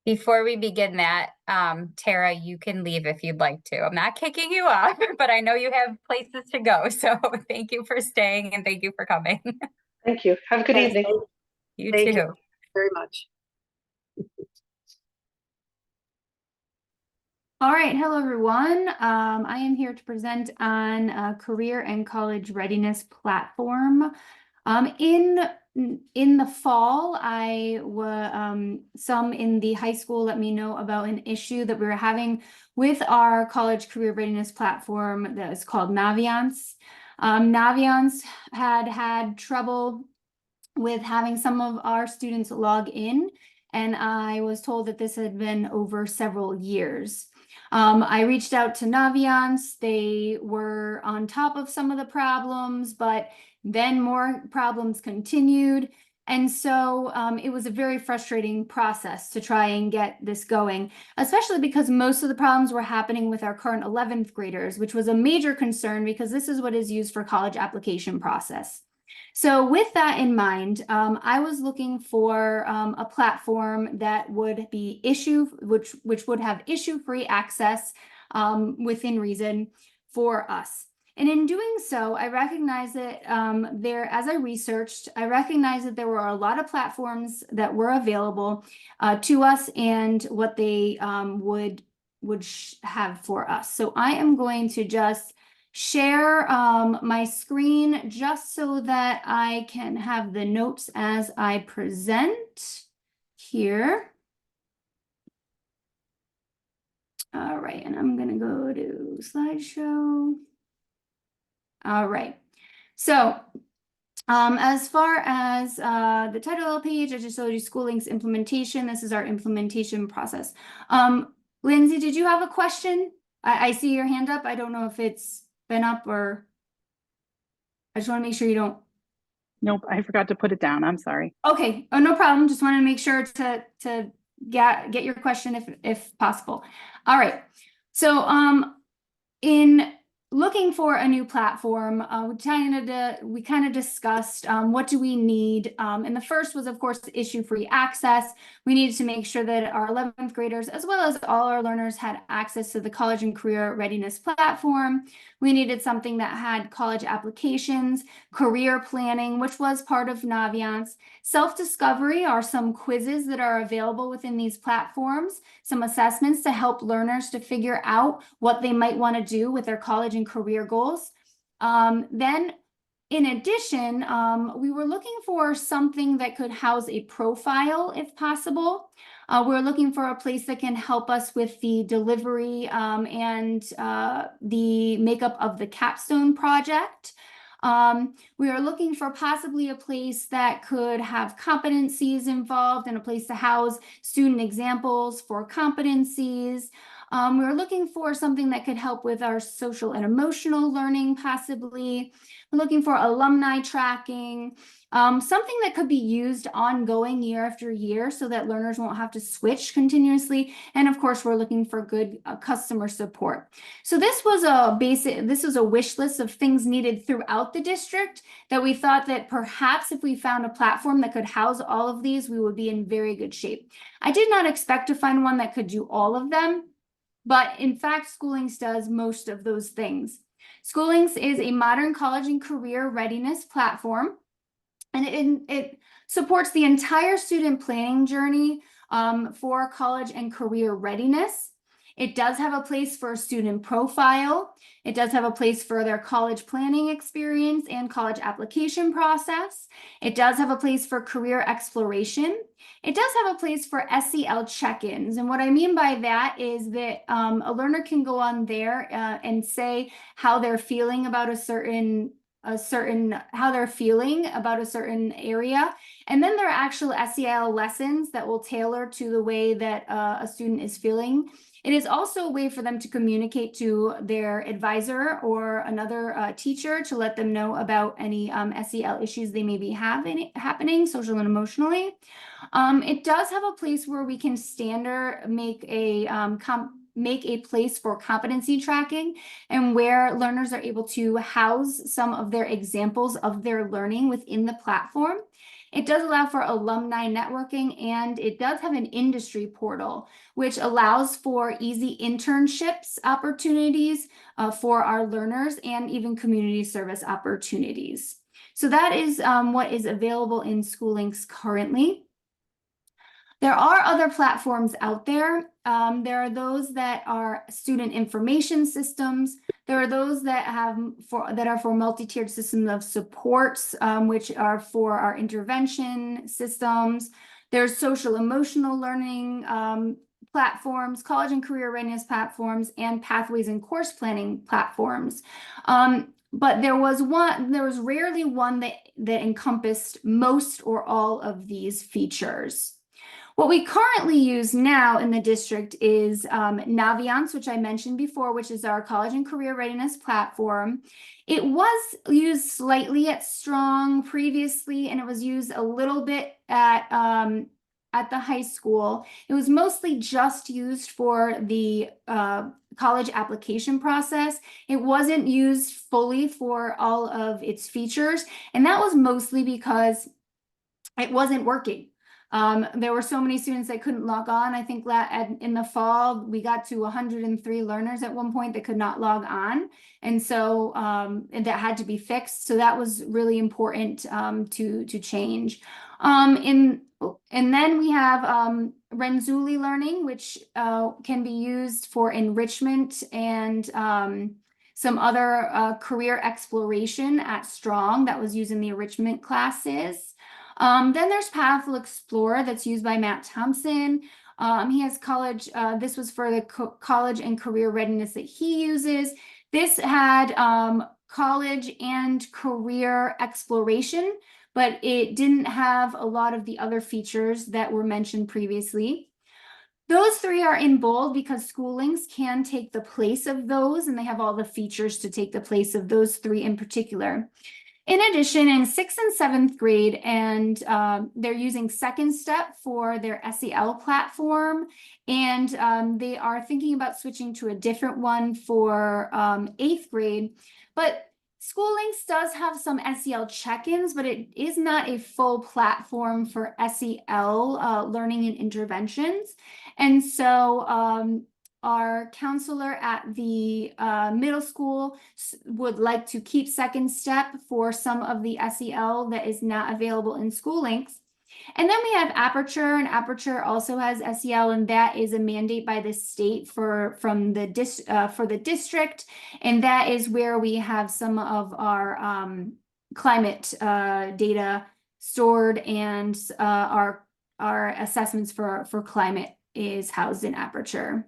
Before we begin that, Tara, you can leave if you'd like to. I'm not kicking you off, but I know you have places to go. So thank you for staying, and thank you for coming. Thank you. Have a good Yes, evening. You Thank too. you very much. All right, hello everyone. I am here to present on a career and college readiness platform. In the fall, some in the high school let me know about an issue that we were having with our college career readiness platform that is called Naviance. Naviance had trouble with having some of our students log in, and I was told that this had been over several years. I reached out to Naviance. They were on top of some of the problems, but then more problems continued. And so it was a very frustrating process to try and get this going, especially because most of the problems were happening with our current 11th graders, which was a major concern because this is what is used for college application process. So with that in mind, I was looking for a platform that would be which would have issue-free access within reason for us. And in doing so, I recognized that as I researched, I recognized that there were a lot of platforms that were available to us and what they would have for us. So I am going to just share my screen just so that I can have the notes as I present here. All right, and I'm gonna go to slideshow. All right, so as far as the title of the page, I just showed you School Links implementation. This is our implementation process. Lindsay, did you have a question? I see your hand up. I don't know if it's been up, or I just want to make sure you don't. Nope, I forgot to put it down. I'm sorry. Okay, oh, no problem. Just want to make sure to get your question if possible. All right. So in looking for a new platform, we kind of discussed what do we need. And the first was, of course, issue-free access. We needed to make sure that our 11th graders, as well as all our learners, had access to the college and career readiness platform. We needed something that had college applications, career planning, which was part of Naviance. Self-discovery are some quizzes that are available within these platforms, some assessments to help learners to figure out what they might want to do with their college and career goals. Then in addition, we were looking for something that could house a profile if possible. We're looking for a place that can help us with the delivery and the makeup of the capstone project. We are looking for possibly a place that could have competencies involved and a place to house student examples for competencies. We're looking for something that could help with our social and emotional learning, possibly. We're looking for alumni tracking, something that could be used ongoing year after year so that learners won't have to switch continuously. And of course, we're looking for good customer support. So this was a wish list of things needed throughout the district that we thought that perhaps if we found a platform that could house all of these, we would be in very good shape. I did not expect to find one that could do all of them, but in fact, Schoolings does most of those things. Schoolings is a modern college and career readiness platform, and it supports the entire student planning journey for college and career readiness. It does have a place for a student profile. It does have a place for their college planning experience and college application process. It does have a place for career exploration. It does have a place for SEL check-ins. And what I mean by that is that a learner can go on there and say how they're feeling about a certain area. And then there are actual SEL lessons that will tailor to the way that a student is feeling. It is also a way for them to communicate to their advisor or another teacher to let them know about any SEL issues they may be happening, social and emotionally. It does have a place where we can make a place for competency tracking and where learners are able to house some of their examples of their learning within the platform. It does allow for alumni networking, and it does have an industry portal, which allows for easy internships opportunities for our learners and even community service opportunities. So that is what is available in Schoolings currently. There are other platforms out there. There are those that are student information systems. There are those that are for multi-tiered systems of supports, which are for our intervention systems. There's social emotional learning platforms, college and career readiness platforms, and pathways and course planning platforms. But there was rarely one that encompassed most or all of these features. What we currently use now in the district is Naviance, which I mentioned before, which is our college and career readiness platform. It was used slightly at Strong previously, and it was used a little bit at the high school. It was mostly just used for the college application process. It wasn't used fully for all of its features, and that was mostly because it wasn't working. There were so many students that couldn't log on. I think in the fall, we got to 103 learners at one point that could not log on. And so and that had to be fixed. So that was really important to change. And then we have Renzulli Learning, which can be used for enrichment and some other career exploration at Strong that was used in the enrichment classes. Then there's Pathful Explorer that's used by Matt Thompson. He has college, this was for the college and career readiness that he uses. This had college and career exploration, but it didn't have a lot of the other features that were mentioned previously. Those three are in bold because Schoolings can take the place of those, and they have all the features to take the place of those three in particular. In addition, in 6th and 7th grade, and they're using Second Step for their SEL platform, and they are thinking about switching to a different one for 8th grade. But School Links does have some SEL check-ins, but it is not a full platform for SEL learning and interventions. And so our counselor at the middle school would like to keep Second Step for some of the SEL that is not available in School Links. And then we have Aperture, and Aperture also has SEL, and that is a mandate by the state for the district, and that is where we have some of our climate data stored, and our assessments for climate is housed in Aperture.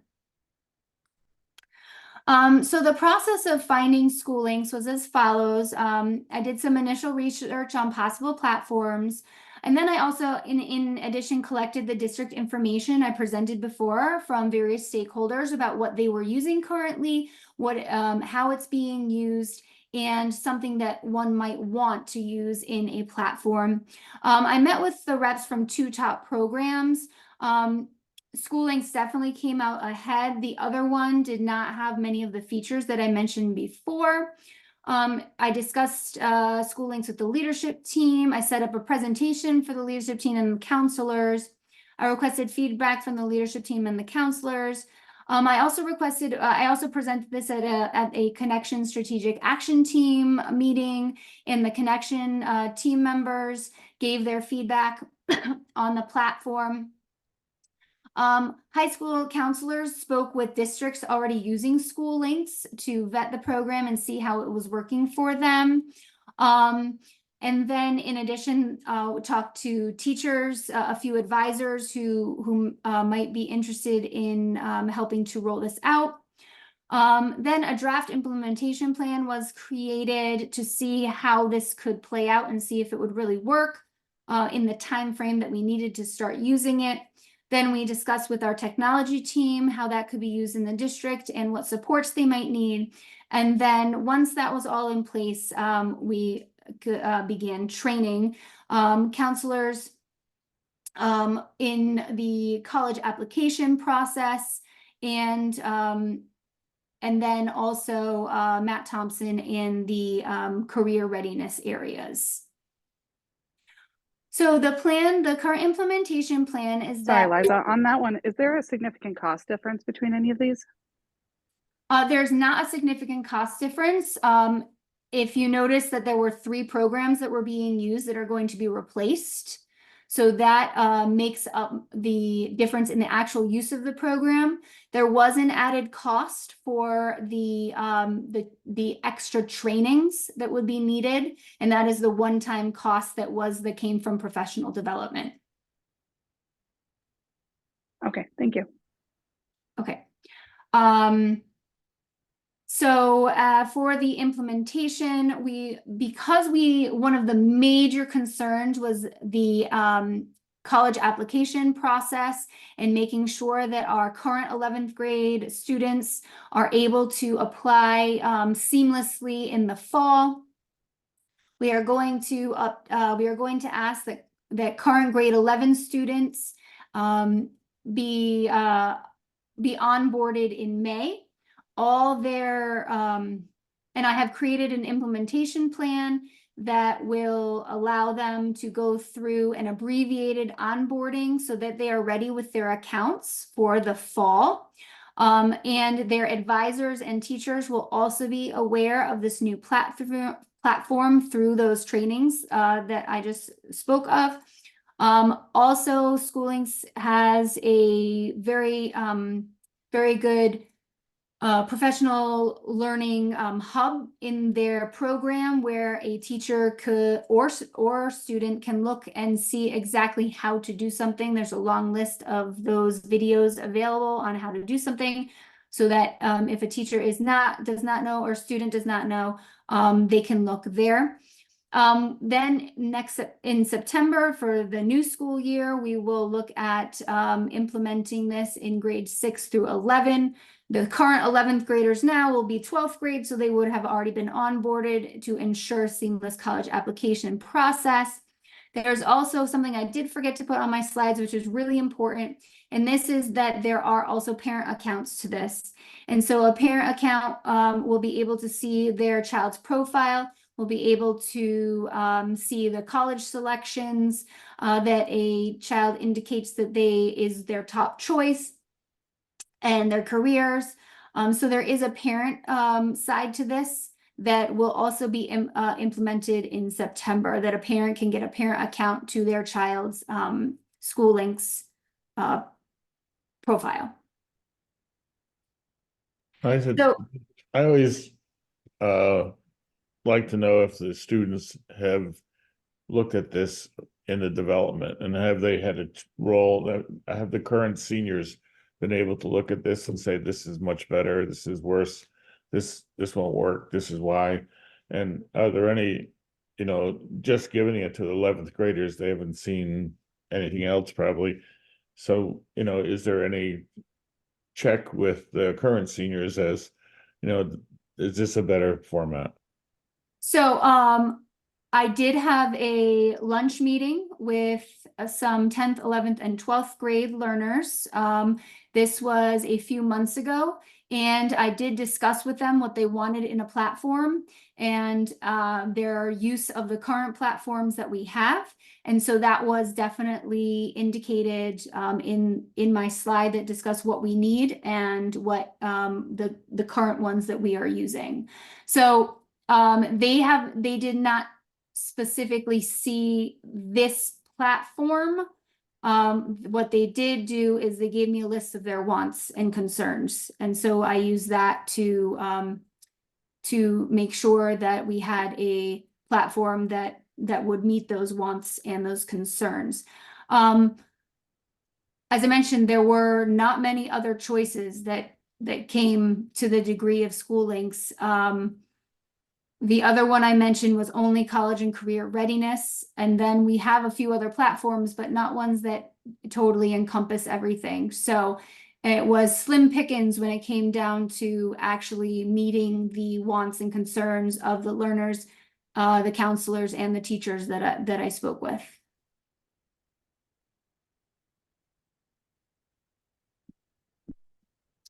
So the process of finding School Links was as follows. I did some initial research on possible platforms. And then I also, in addition, collected the district information I presented before from various stakeholders about what they were using currently, how it's being used, and something that one might want to use in a platform. I met with the reps from 2 top programs. School Links definitely came out ahead. The other one did not have many of the features that I mentioned before. I discussed School Links with the leadership team. I set up a presentation for the leadership team and the counselors. I requested feedback from the leadership team and the counselors. I also presented this at a Connection Strategic Action Team meeting, and the Connection team members gave their feedback on the platform. High school counselors spoke with districts already using School Links to vet the program and see how it was working for them. And then in addition, we talked to teachers, a few advisors who might be interested in helping to roll this out. Then a draft implementation plan was created to see how this could play out and see if it would really work in the time frame that we needed to start using it. Then we discussed with our technology team how that could be used in the district and what supports they might need. And then once that was all in place, we began training counselors in the college application process, and then also Matt Thompson in the career readiness areas. So the current implementation plan is that— Sorry, Liza, on that one, is there a significant cost difference between any of these? There's not a significant cost difference. If you notice that there were 3 programs that were being used that are going to be replaced, so that makes up the difference in the actual use of the program. There was an added cost for the extra trainings that would be needed, and that is the one-time cost that came from professional development. Okay, thank you. Okay. So for the implementation, one of the major concerns was the college application process and making sure that our current 11th grade students are able to apply seamlessly in the fall. We are going to ask that current grade 11 students be onboarded in May. And I have created an implementation plan that will allow them to go through an abbreviated onboarding so that they are ready with their accounts for the fall. And their advisors and teachers will also be aware of this new platform through those trainings that I just spoke of. Also, School Links has a very good professional learning hub in their program where a teacher could or student can look and see exactly how to do something. There's a long list of those videos available on how to do something, so that if a teacher does not know or student does not know, they can look there. Then in September for the new school year, we will look at implementing this in grades 6 through 11. The current 11th graders now will be 12th grade, so they would have already been onboarded to ensure seamless college application process. There's also something I did forget to put on my slides, which is really important. And this is that there are also parent accounts to this. And so a parent account will be able to see their child's profile, will be able to see the college selections that a child indicates that is their top choice, and their careers. So there is a parent side to this that will also be implemented in September, that a parent can get a parent account to their child's SchoolLinks profile. I said, So- I always like to know if the students have looked at this in the development, and have they had a role that have the current seniors been able to look at this and say, this is much better, this is worse, this won't work, this is why. And are there any, just giving it to the 11th graders, they haven't seen anything else probably. So, is there any check with the current seniors as, is this a better format? So I did have a lunch meeting with some 10th, 11th, and 12th grade learners. This was a few months ago, and I did discuss with them what they wanted in a platform and their use of the current platforms that we have. And so that was definitely indicated in my slide that discussed what we need and what the current ones that we are using. So they did not specifically see this platform. What they did do is they gave me a list of their wants and concerns. And so I used that to make sure that we had a platform that would meet those wants and those concerns. As I mentioned, there were not many other choices that came to the degree of SchoolLinks. The other one I mentioned was only college and career readiness. And then we have a few other platforms, but not ones that totally encompass everything. So it was slim pickings when it came down to actually meeting the wants and concerns of the learners, the counselors, and the teachers that I spoke with.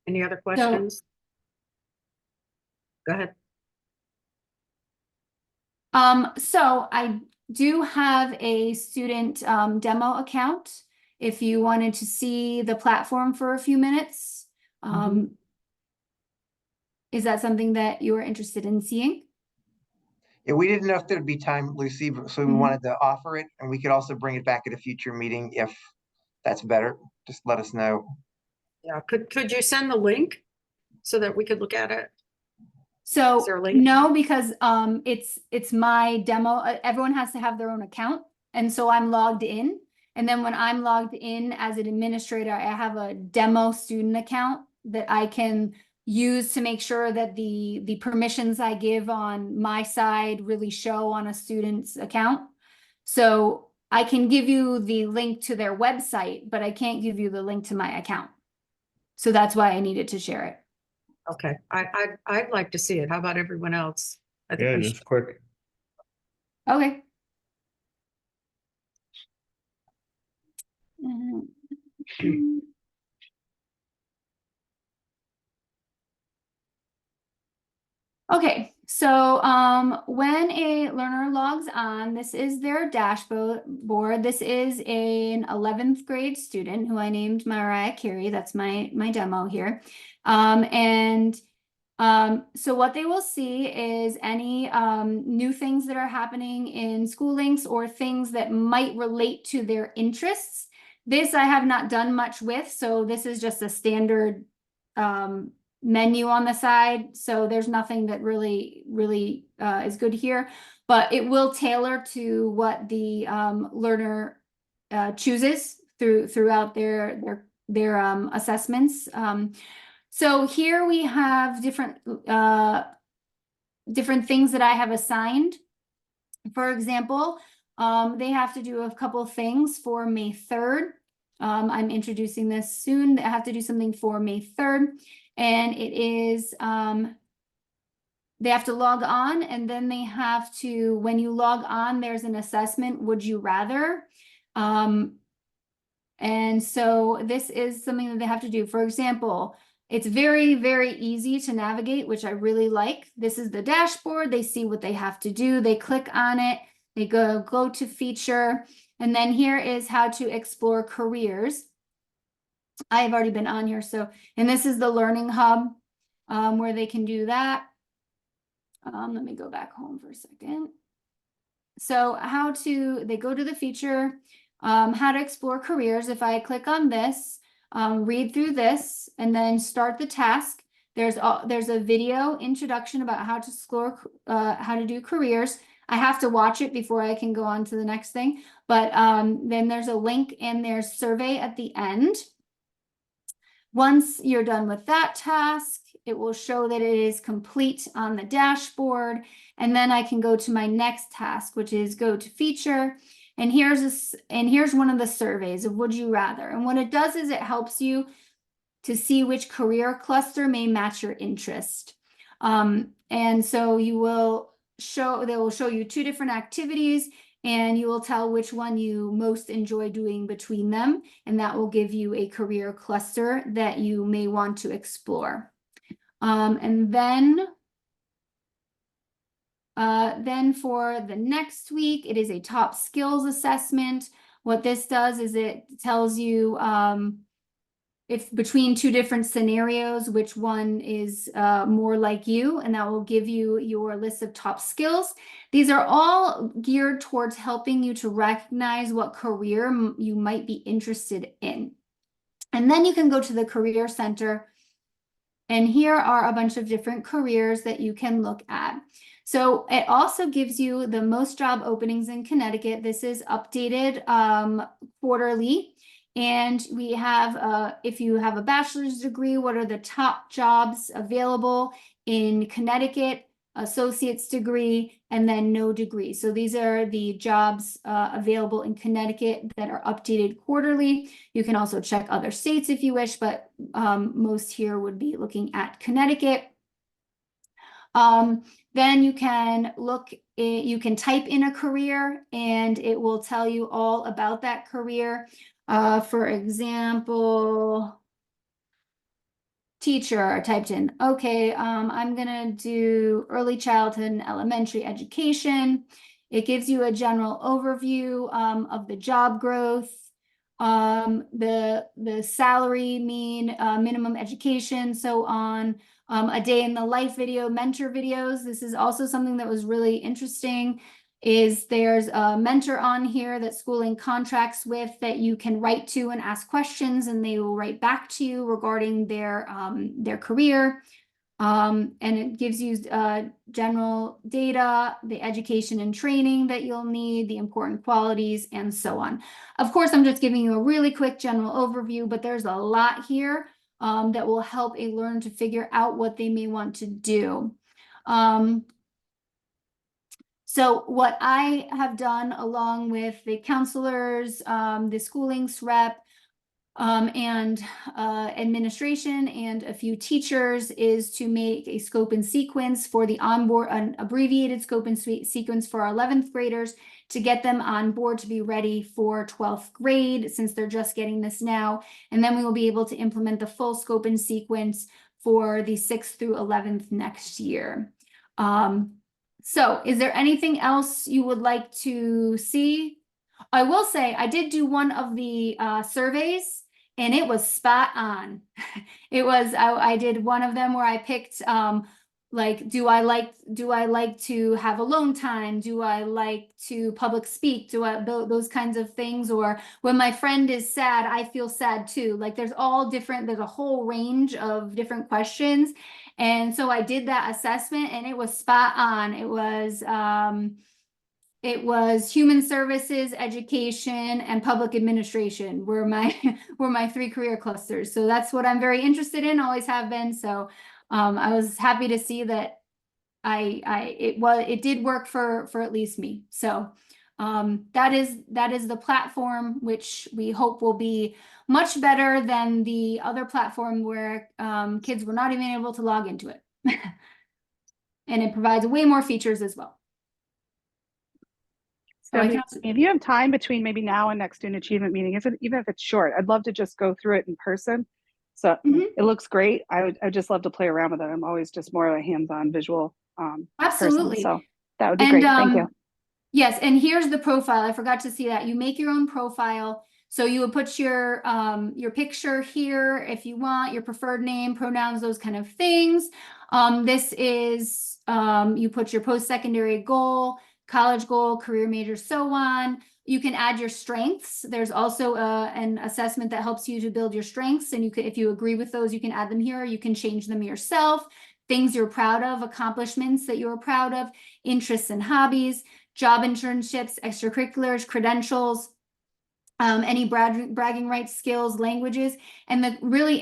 Any other questions? Go ahead. So I do have a student demo account if you wanted to see the platform for a few minutes. Is that something that you are interested in seeing? Yeah, we didn't know if there'd be time, Lucy, so we wanted to offer it, and we could also bring it back at a future meeting if that's better. Just let us know. Yeah, could you send the link so that we could look at it? So Is there a link? no, because it's my demo. Everyone has to have their own account, and so I'm logged in. And then when I'm logged in as an administrator, I have a demo student account that I can use to make sure that the permissions I give on my side really show on a student's account. So I can give you the link to their website, but I can't give you the link to my account. So that's why I needed to share it. Okay, I'd like to see it. How about everyone else? I think Yeah, we just should. quick. Okay. Okay, so when a learner logs on, this is their dashboard. This is an 11th grade student who I named Mariah Carey. That's my demo here. So what they will see is any new things that are happening in SchoolLinks or things that might relate to their interests. This I have not done much with, so this is just a standard menu on the side. So there's nothing that really is good here, but it will tailor to what the learner chooses throughout their assessments. So here we have different things that I have assigned. For example, they have to do a couple things for May 3rd. I'm introducing this soon. They have to do something for May 3rd, and it is, they have to log on, and then they have to, when you log on, there's an assessment, would you rather? And so this is something that they have to do. For example, it's very, very easy to navigate, which I really like. This is the dashboard. They see what they have to do. They click on it. They go to feature. And then here is how to explore careers. I've already been on here. So, and this is the Learning Hub where they can do that. Let me go back home for a second. So they go to the feature, how to explore careers. If I click on this, read through this, and then start the task, there's a video introduction about how to explore, how to do careers. I have to watch it before I can go on to the next thing. But then there's a link and there's survey at the end. Once you're done with that task, it will show that it is complete on the dashboard. And then I can go to my next task, which is go to feature. And here's one of the surveys of would you rather. And what it does is it helps you to see which career cluster may match your interest. And so they will show you 2 different activities, and you will tell which one you most enjoy doing between them. And that will give you a career cluster that you may want to explore. And then for the next week, it is a top skills assessment. What this does is it tells you if between 2 different scenarios, which one is more like you, and that will give you your list of top skills. These are all geared towards helping you to recognize what career you might be interested in. And then you can go to the Career Center, and here are a bunch of different careers that you can look at. So it also gives you the most job openings in Connecticut. This is updated quarterly. And we have, if you have a bachelor's degree, what are the top jobs available in Connecticut, associate's degree, and then no degree. So these are the jobs available in Connecticut that are updated quarterly. You can also check other states if you wish, but most here would be looking at Connecticut. Then you can you can type in a career and it will tell you all about that career. For example, teacher, I typed in, okay, I'm gonna do early childhood and elementary education. It gives you a general overview of the job growth, the salary mean, minimum education, so on. A day in the life video, mentor videos. This is also something that was really interesting. Is there's a mentor on here that schooling contracts with that you can write to and ask questions, and they will write back to you regarding their career. And it gives you general data, the education and training that you'll need, the important qualities, and so on. Of course, I'm just giving you a really quick general overview, but there's a lot here that will help a learner to figure out what they may want to do. So what I have done along with the counselors, the schooling's rep, and administration and a few teachers is to make a scope and sequence for the onboard, an abbreviated scope and sequence for our 11th graders to get them on board to be ready for 12th grade, since they're just getting this now. And then we will be able to implement the full scope and sequence for the 6th through 11th next year. So is there anything else you would like to see? I will say I did do one of the surveys, and it was spot on. It was, I did one of them where I picked like, do I like to have alone time? Do I like to public speak? Those kinds of things? Or when my friend is sad, I feel sad too. Like there's a whole range of different questions. And so I did that assessment and it was spot on. It was human services, education, and public administration were my 3 career clusters. So that's what I'm very interested in, always have been. So I was happy to see that it did work for at least me. So that is the platform, which we hope will be much better than the other platform where kids were not even able to log into it. And it provides way more features as well. So I Stephanie, can, if you have time between maybe now and next student achievement meeting, even if it's short, I'd love to just go through it in person. So it looks great. I'd just love to play around with it. I'm always just more of a hands-on visual person. absolutely. So that would be great. Thank you. Yes, and here's the profile. I forgot to see that. You make your own profile. So you would put your picture here if you want, your preferred name, pronouns, those kind of things. This is you put your post-secondary goal, college goal, career major, so on. You can add your strengths. There's also an assessment that helps you to build your strengths, and you can, if you agree with those, you can add them here. You can change them yourself. Things you're proud of, accomplishments that you're proud of, interests and hobbies, job internships, extracurriculars, credentials, any bragging rights, skills, languages. And the really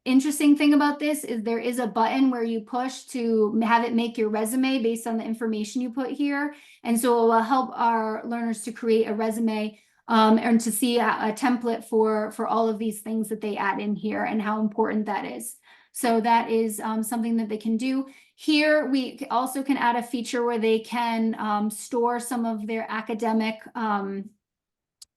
interesting thing about this is there is a button where you push to have it make your resume based on the information you put here. And so it will help our learners to create a resume and to see a template for all of these things that they add in here and how important that is. So that is something that they can do. Here, we also can add a feature where they can store some of their academic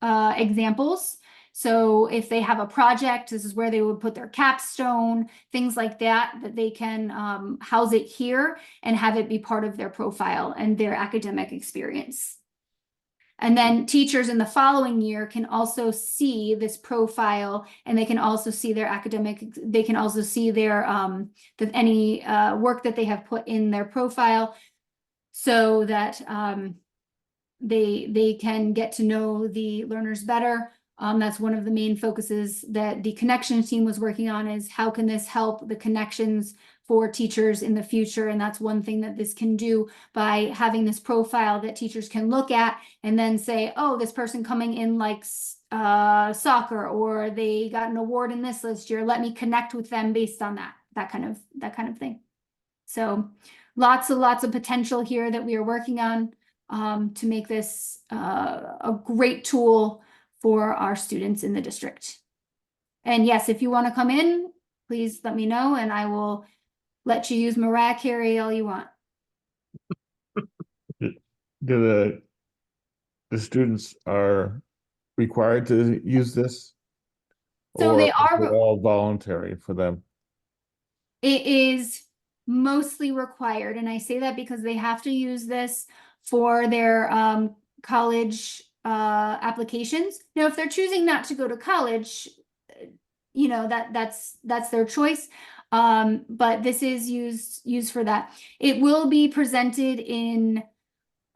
examples. So if they have a project, this is where they would put their capstone, things like that, that they can house it here and have it be part of their profile and their academic experience. And then teachers in the following year can also see this profile, and they can also see their academic, they can also see their any work that they have put in their profile, so that they can get to know the learners better. That's one of the main focuses that the connections team was working on, is how can this help the connections for teachers in the future. And that's one thing that this can do by having this profile that teachers can look at and then say, oh, this person coming in likes soccer, or they got an award in this last year. Let me connect with them based on that kind of thing. So lots of potential here that we are working on to make this a great tool for our students in the district. And yes, if you want to come in, please let me know, and I will let you use Mariah Carey all you want. Do the students are required to use this? So or they is are. it all voluntary for them? It is mostly required, and I say that because they have to use this for their college applications. Now, if they're choosing not to go to college, you know, that's their choice. But this is used for that. It will be presented in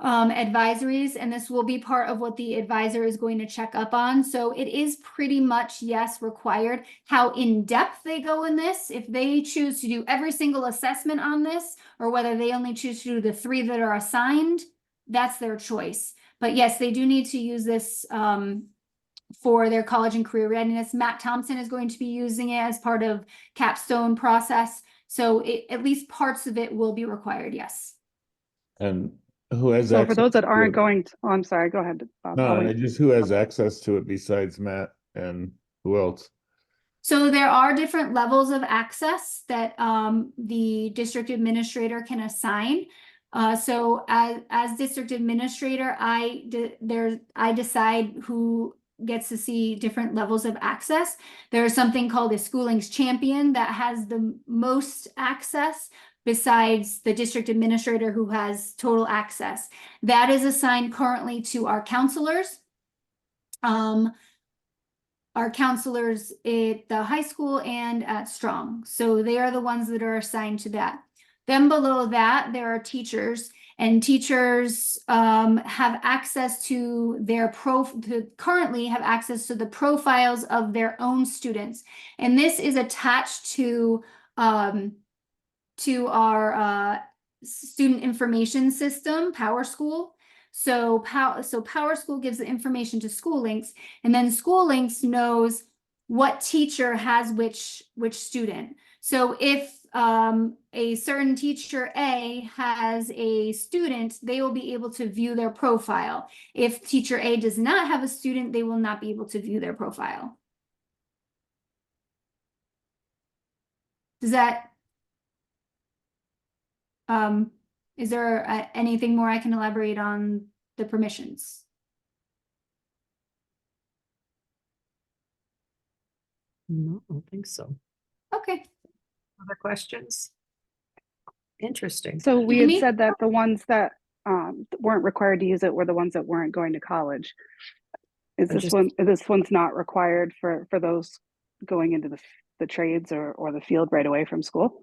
advisories, and this will be part of what the advisor is going to check up on. So it is pretty much, yes, required. How in depth they go in this, if they choose to do every single assessment on this, or whether they only choose to do the 3 that are assigned, that's their choice. But yes, they do need to use this for their college and career readiness. Matt Thompson is going to be using it as part of capstone process. So at least parts of it will be required, yes. And who has So for access those that to aren't it? going to, oh, I'm sorry, go ahead, Bob. No, and just who has access to it besides Matt, and who else? So there are different levels of access that the district administrator can assign. So as district administrator, I decide who gets to see different levels of access. There's something called a Schoolings Champion that has the most access, besides the district administrator, who has total access. That is assigned currently to our counselors. Our counselors at the high school and at Strong. So they are the ones that are assigned to that. Then below that, there are teachers, and teachers have access to their currently have access to the profiles of their own students. And this is attached to our student information system, PowerSchool. So PowerSchool gives the information to SchoolLinks, and then SchoolLinks knows what teacher has which student. So if a certain teacher A has a student, they will be able to view their profile. If teacher A does not have a student, they will not be able to view their profile. Does that, is there anything more I can elaborate on the permissions? No, I don't think so. Okay. Other questions? Interesting. So we had Amy? said that the ones that weren't required to use it were the ones that weren't going to college. Is I this just- one, this one's not required for those going into the trades or the field right away from school?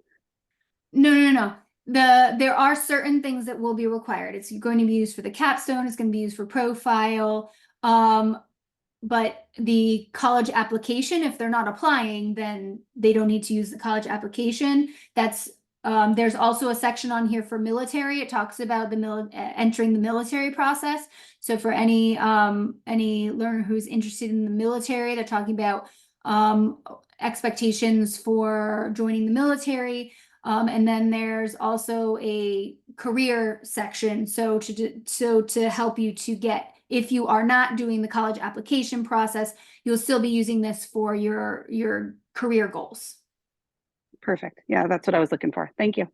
No. There are certain things that will be required. It's going to be used for the capstone, it's going to be used for profile. But the college application, if they're not applying, then they don't need to use the college application. That's there's also a section on here for military. It talks about the entering the military process. So for any learner who's interested in the military, they're talking about expectations for joining the military. And then there's also a career section. So to help you to get, if you are not doing the college application process, you'll still be using this for your career goals. Perfect. Yeah, that's what I was looking for. Thank you.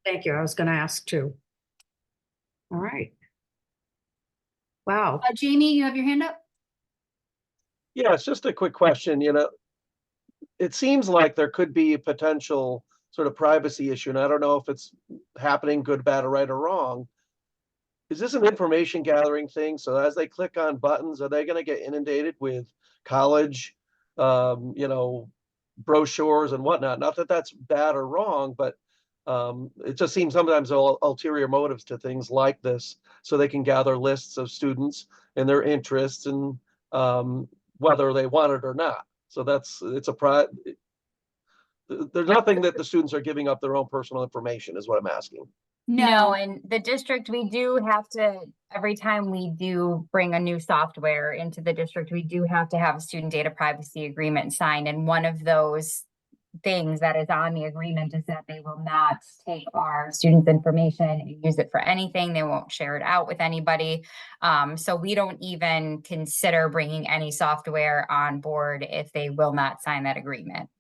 Thank you. I was going to ask too. All right. Wow. Jamie, you have your hand up? Yeah, it's just a quick question, it seems like there could be a potential sort of privacy issue, and I don't know if it's happening good, bad, or right or wrong. Is this an information gathering thing? So as they click on buttons, are they going to get inundated with college, brochures and whatnot? Not that that's bad or wrong, but it just seems sometimes ulterior motives to things like this, so they can gather lists of students and their interests and whether they want it or not. So there's nothing that the students are giving up their own personal information, is what I'm asking. No, and the district, we do have to, every time we do bring a new software into the district, we do have to have a student data privacy agreement signed. And one of those things that is on the agreement is that they will not take our students' information and use it for anything. They won't share it out with anybody. So we don't even consider bringing any software on board if they will not sign that agreement.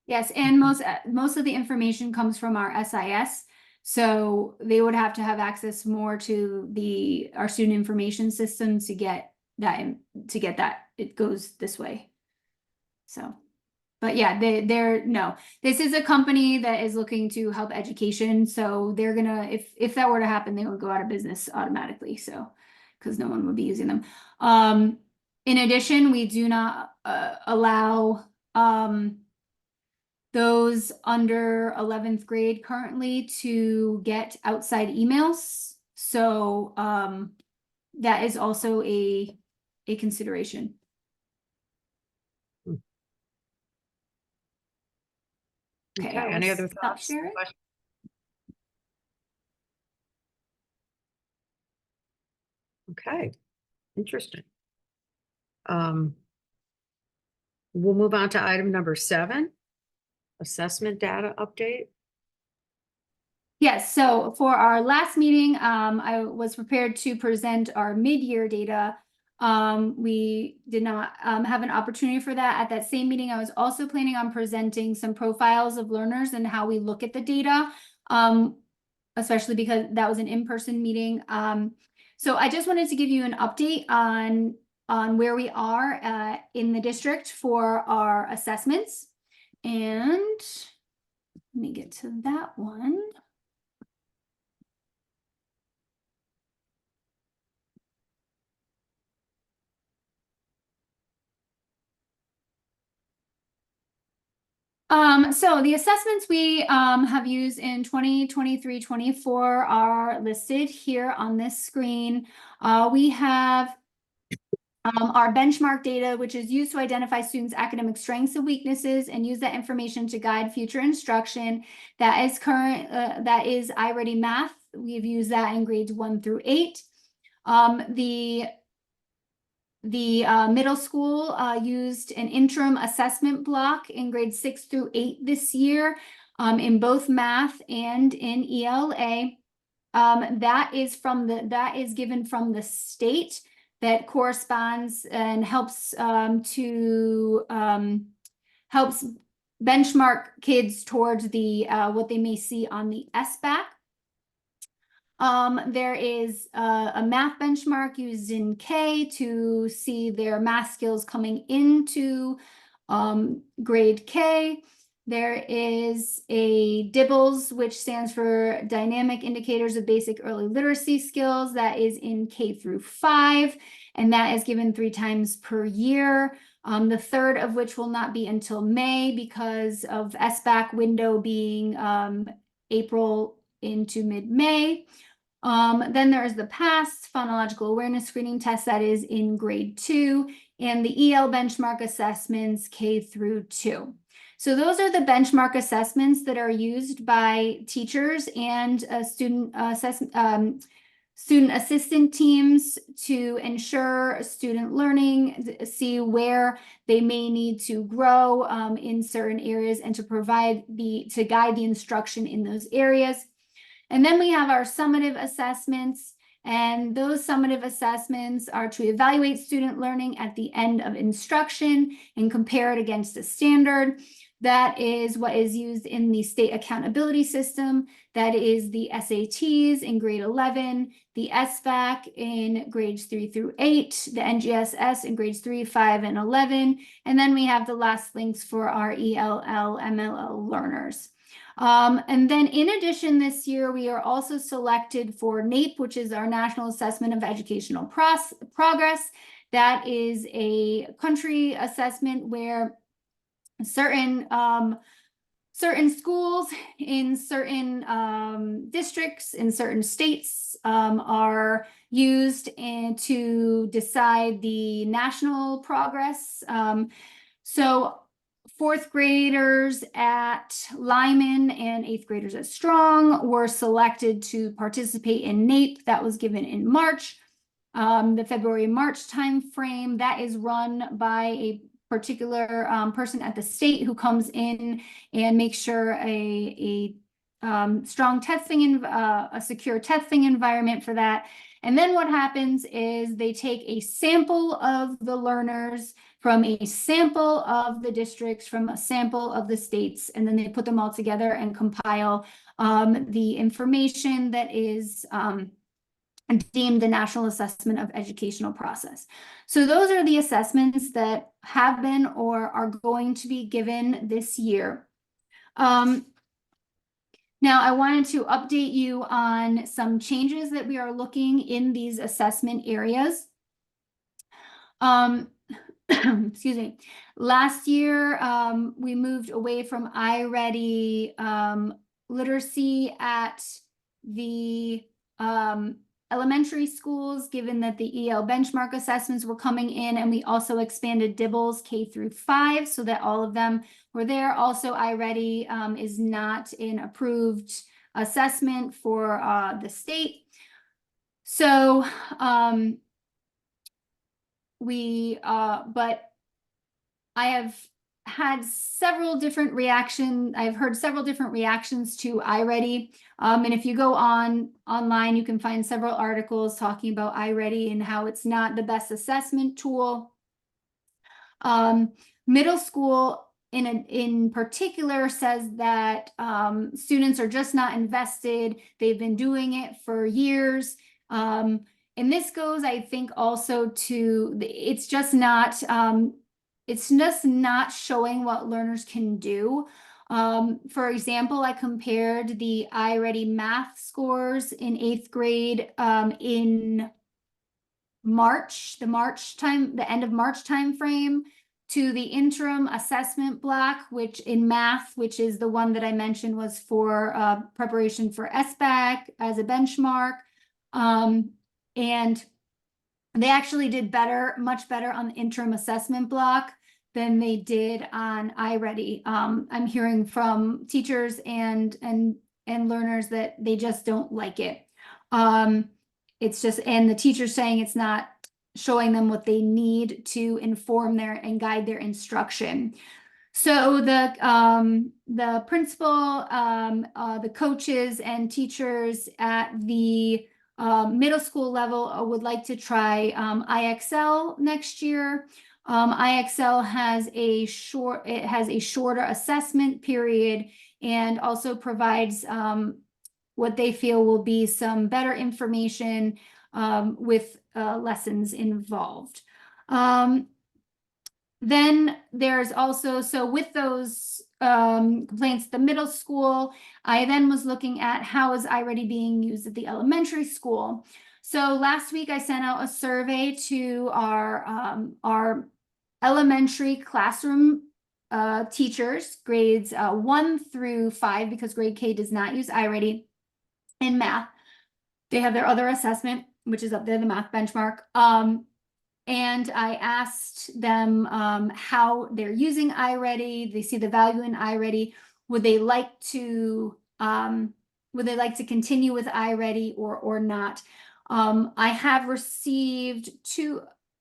Yes, and most of the information comes from our SIS. So they would have to have access more to our student information system to get that it goes this way. So, but yeah, no, this is a company that is looking to help education. So they're gonna, if that were to happen, they would go out of business automatically. So, because no one would be using them. In addition, we do not allow those under 11th grade currently to get outside emails. So that is also a consideration. Okay, I any will other stop thoughts? sharing. Questions? Okay, interesting. We'll move on to item number 7, assessment data update. Yes, so for our last meeting, I was prepared to present our mid-year data. We did not have an opportunity for that. At that same meeting, I was also planning on presenting some profiles of learners and how we look at the data, especially because that was an in-person meeting. So I just wanted to give you an update on where we are in the district for our assessments. And let me get to that one. So the assessments we have used in 2023-24 are listed here on this screen. We have our benchmark data, which is used to identify students' academic strengths and weaknesses and use that information to guide future instruction. That is that is iReady Math. We've used that in grades 1 through 8. The The middle school used an interim assessment block in grades 6 through 8 this year in both math and in ELA. That is given from the state, that corresponds and helps helps benchmark kids towards the what they may see on the SBAC. There is a math benchmark used in K to see their math skills coming into grade K. There is a DIBELS, which stands for Dynamic Indicators of Basic Early Literacy Skills, that is in K through 5, and that is given 3 times per year. The third of which will not be until May because of SBAC window being April into mid-May. Then there is the PAST, Phonological Awareness Screening Test, that is in grade 2, and the EL benchmark assessments K through 2. So those are the benchmark assessments that are used by teachers and student assistant teams to ensure student learning, see where they may need to grow in certain areas, and to guide the instruction in those areas. And then we have our summative assessments, and those summative assessments are to evaluate student learning at the end of instruction and compare it against a standard. That is what is used in the state accountability system. That is the SATs in grade 11, the SBAC in grades 3 through 8, the NGSS in grades 3, 5, and 11. And then we have the last links for our ELL, MLL learners. And then in addition, this year, we are also selected for NAEP, which is our National Assessment of Educational Progress. That is a country assessment where certain schools in certain districts in certain states are used to decide the national progress. So 4th graders at Lyman and 8th graders at Strong were selected to participate in NAEP. That was given in March, the February-March timeframe. That is run by a particular person at the state who comes in and makes sure a strong testing, a secure testing environment for that. And then what happens is they take a sample of the learners from a sample of the districts, from a sample of the states, and then they put them all together and compile the information that is deemed the National Assessment of Educational Process. So those are the assessments that have been or are going to be given this year. Now, I wanted to update you on some changes that we are looking in these assessment areas. Excuse me. Last year, we moved away from iReady literacy at the elementary schools, given that the EL benchmark assessments were coming in, and we also expanded DIBELS K through 5 so that all of them were there. Also, iReady is not an approved assessment for the state. So but I have had several different reactions. I've heard several different reactions to iReady. And if you go online, you can find several articles talking about iReady and how it's not the best assessment tool. Middle school in particular says that students are just not invested. They've been doing it for years. And this goes, I think, also to it's just not showing what learners can do. For example, I compared the iReady math scores in 8th grade in March, the end of March timeframe, to the interim assessment block, which in math, which is the one that I mentioned was for preparation for SBAC as a benchmark. And they actually did much better on the interim assessment block than they did on iReady. I'm hearing from teachers and learners that they just don't like it. It's just, and the teacher's saying it's not showing them what they need to inform their and guide their instruction. So the principal, the coaches and teachers at the middle school level would like to try IXL next year. IXL has a shorter assessment period and also provides what they feel will be some better information with lessons involved. Then there's also, so with those complaints at the middle school, I then was looking at how is iReady being used at the elementary school. So last week I sent out a survey to our elementary classroom teachers, grades 1 through 5, because grade K does not use iReady in math. They have their other assessment, which is up there, the math benchmark. And I asked them how they're using iReady. They see the value in iReady. Would they like to continue with iReady or not? I have received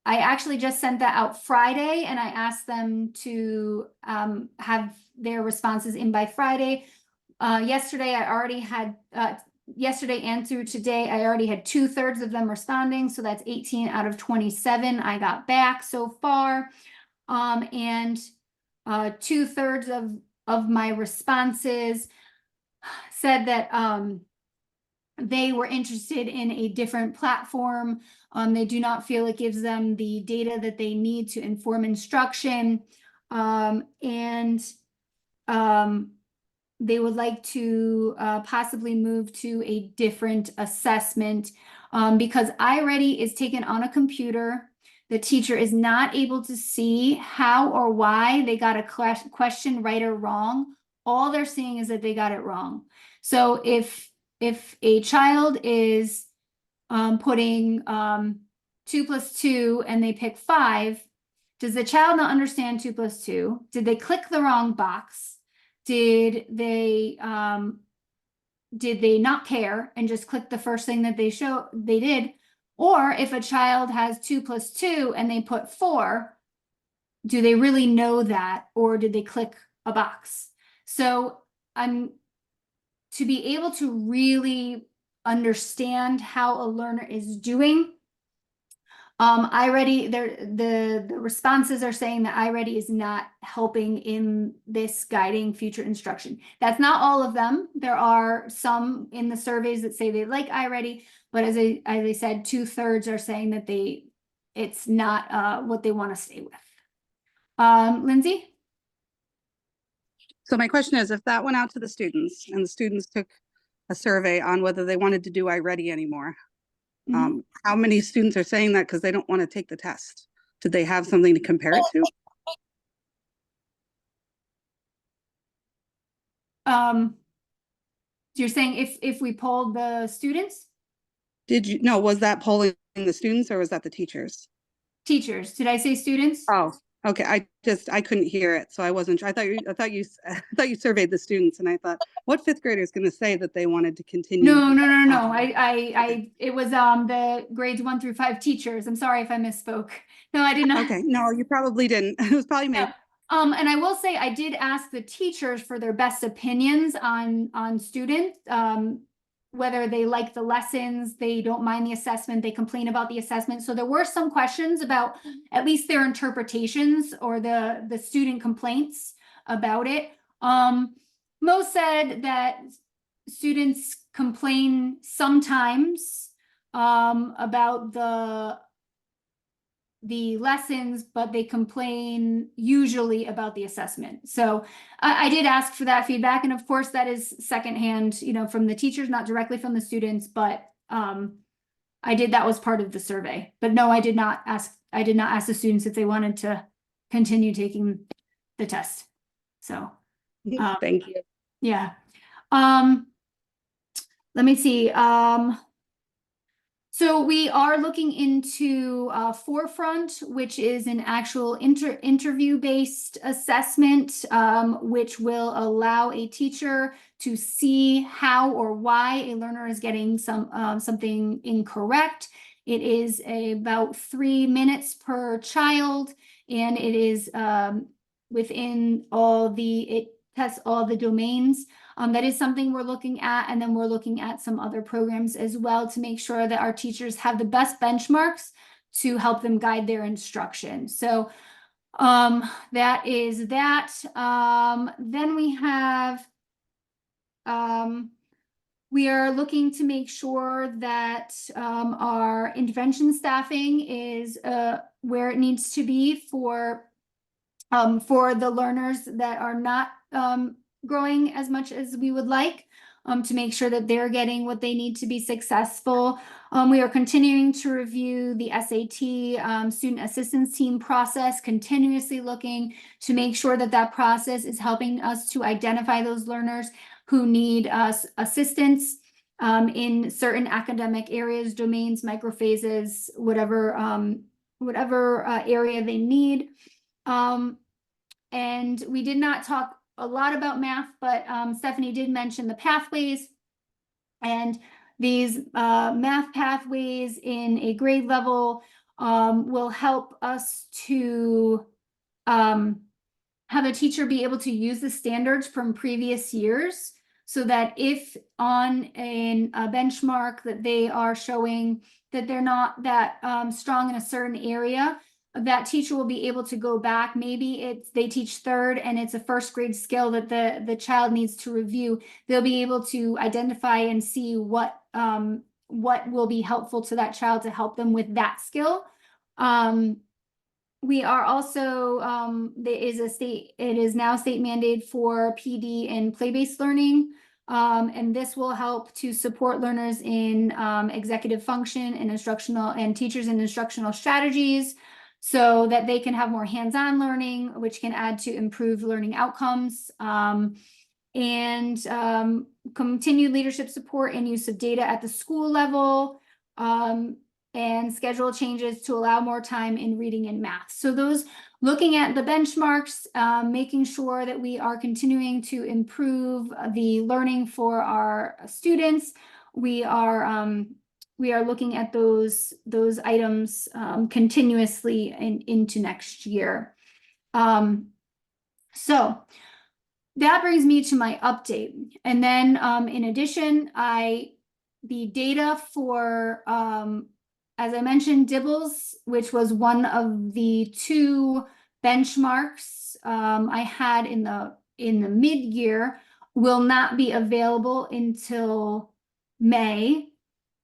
I actually just sent that out Friday, and I asked them to have their responses in by Friday. Yesterday and through today, I already had 2/3 of them responding. So that's 18 out of 27 I got back so far. And 2/3 of my responses said that they were interested in a different platform. They do not feel it gives them the data that they need to inform instruction. They would like to possibly move to a different assessment because iReady is taken on a computer. The teacher is not able to see how or why they got a question right or wrong. All they're seeing is that they got it wrong. So if a child is putting 2 + 2 and they pick 5, does the child not understand 2 + 2? Did they click the wrong box? Did they not care and just click the first thing that they did? Or if a child has 2 + 2 and they put 4, do they really know that, or did they click a box? So to be able to really understand how a learner is doing, iReady, the responses are saying that iReady is not helping in this guiding future instruction. That's not all of them. There are some in the surveys that say they like iReady, but as I said, 2/3 are saying that it's not what they want to stay with. Lindsay? So my question is, if that went out to the students and the students took a survey on whether they wanted to do iReady anymore, how many students are saying that because they don't want to take the test? Did they have something to compare it to? You're saying if we polled the students? Was that polling the students or was that the teachers? Teachers. Did I say students? Oh, okay. I couldn't hear it, so I wasn't sure. I thought you surveyed the students, and I thought, what 5th grader is going to say that they wanted to continue? No. It was the grades 1 through 5 teachers. I'm sorry if I misspoke. No, I did not. Okay, no, you probably didn't. It was probably me. No. And I will say I did ask the teachers for their best opinions on students, whether they like the lessons, they don't mind the assessment, they complain about the assessment. So there were some questions about at least their interpretations or the student complaints about it. Most said that students complain sometimes about the lessons, but they complain usually about the assessment. So I did ask for that feedback. And of course that is secondhand, from the teachers, not directly from the students, but that was part of the survey. But no, I did not ask the students if they wanted to continue taking the test. So thank you. yeah. Let me see. So we are looking into Forefront, which is an actual interview-based assessment, which will allow a teacher to see how or why a learner is getting something incorrect It is about 3 minutes per child, and it is within it tests all the domains. That is something we're looking at, and then we're looking at some other programs as well to make sure that our teachers have the best benchmarks to help them guide their instruction. So that is that. Then we have we are looking to make sure that our intervention staffing is where it needs to be for the learners that are not growing as much as we would like, to make sure that they're getting what they need to be successful. We are continuing to review the SAT student assistance team process, continuously looking to make sure that that process is helping us to identify those learners who need assistance in certain academic areas, domains, microphases, whatever area they need. And we did not talk a lot about math, but Stephanie did mention the pathways, and these math pathways in a grade level will help us to have a teacher be able to use the standards from previous years, so that if on a benchmark that they are showing that they're not that strong in a certain area, that teacher will be able to go back. Maybe they teach third and it's a first grade skill that the child needs to review. They'll be able to identify and see what will be helpful to that child to help them with that skill. We are also, it is now state mandated for PD and play-based learning. And this will help to support learners in executive function and instructional, and teachers in instructional strategies, so that they can have more hands-on learning, which can add to improved learning outcomes. And continued leadership support and use of data at the school level, and schedule changes to allow more time in reading and math. So those, looking at the benchmarks, making sure that we are continuing to improve the learning for our students. We are looking at those items continuously into next year. So that brings me to my update. And then in addition, the data for, as I mentioned, DIBELS, which was one of the 2 benchmarks I had in the mid-year, will not be available until May.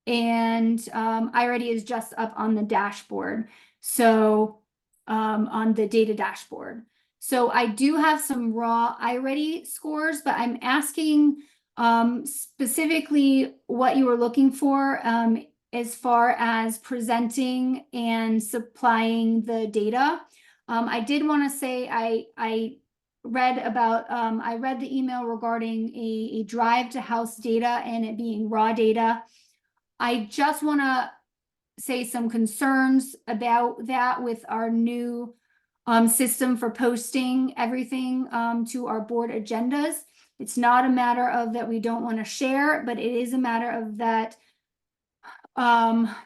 And iReady is just up on the dashboard. So on the data dashboard. So I do have some raw iReady scores, but I'm asking specifically what you were looking for as far as presenting and supplying the data. I did want to say I read the email regarding a drive to house data and it being raw data. I just want to say some concerns about that with our new system for posting everything to our board agendas. It's not a matter of that we don't want to share, but it is a matter of that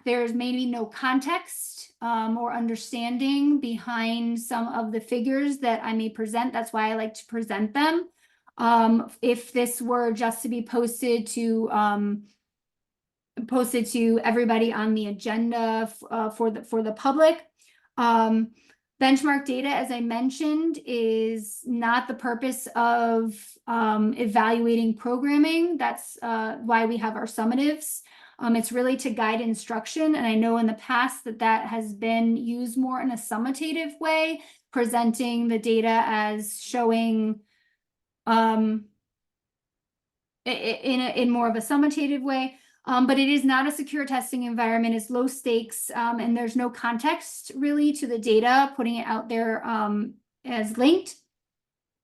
there's maybe no context or understanding behind some of the figures that I may present. That's why I like to present them. If this were just to be posted to everybody on the agenda for the public. Benchmark data, as I mentioned, is not the purpose of evaluating programming. That's why we have our summatives. It's really to guide instruction. And I know in the past that has been used more in a summative way, presenting the data as showing in more of a summative way. But it is not a secure testing environment. It's low stakes, and there's no context really to the data, putting it out there as linked.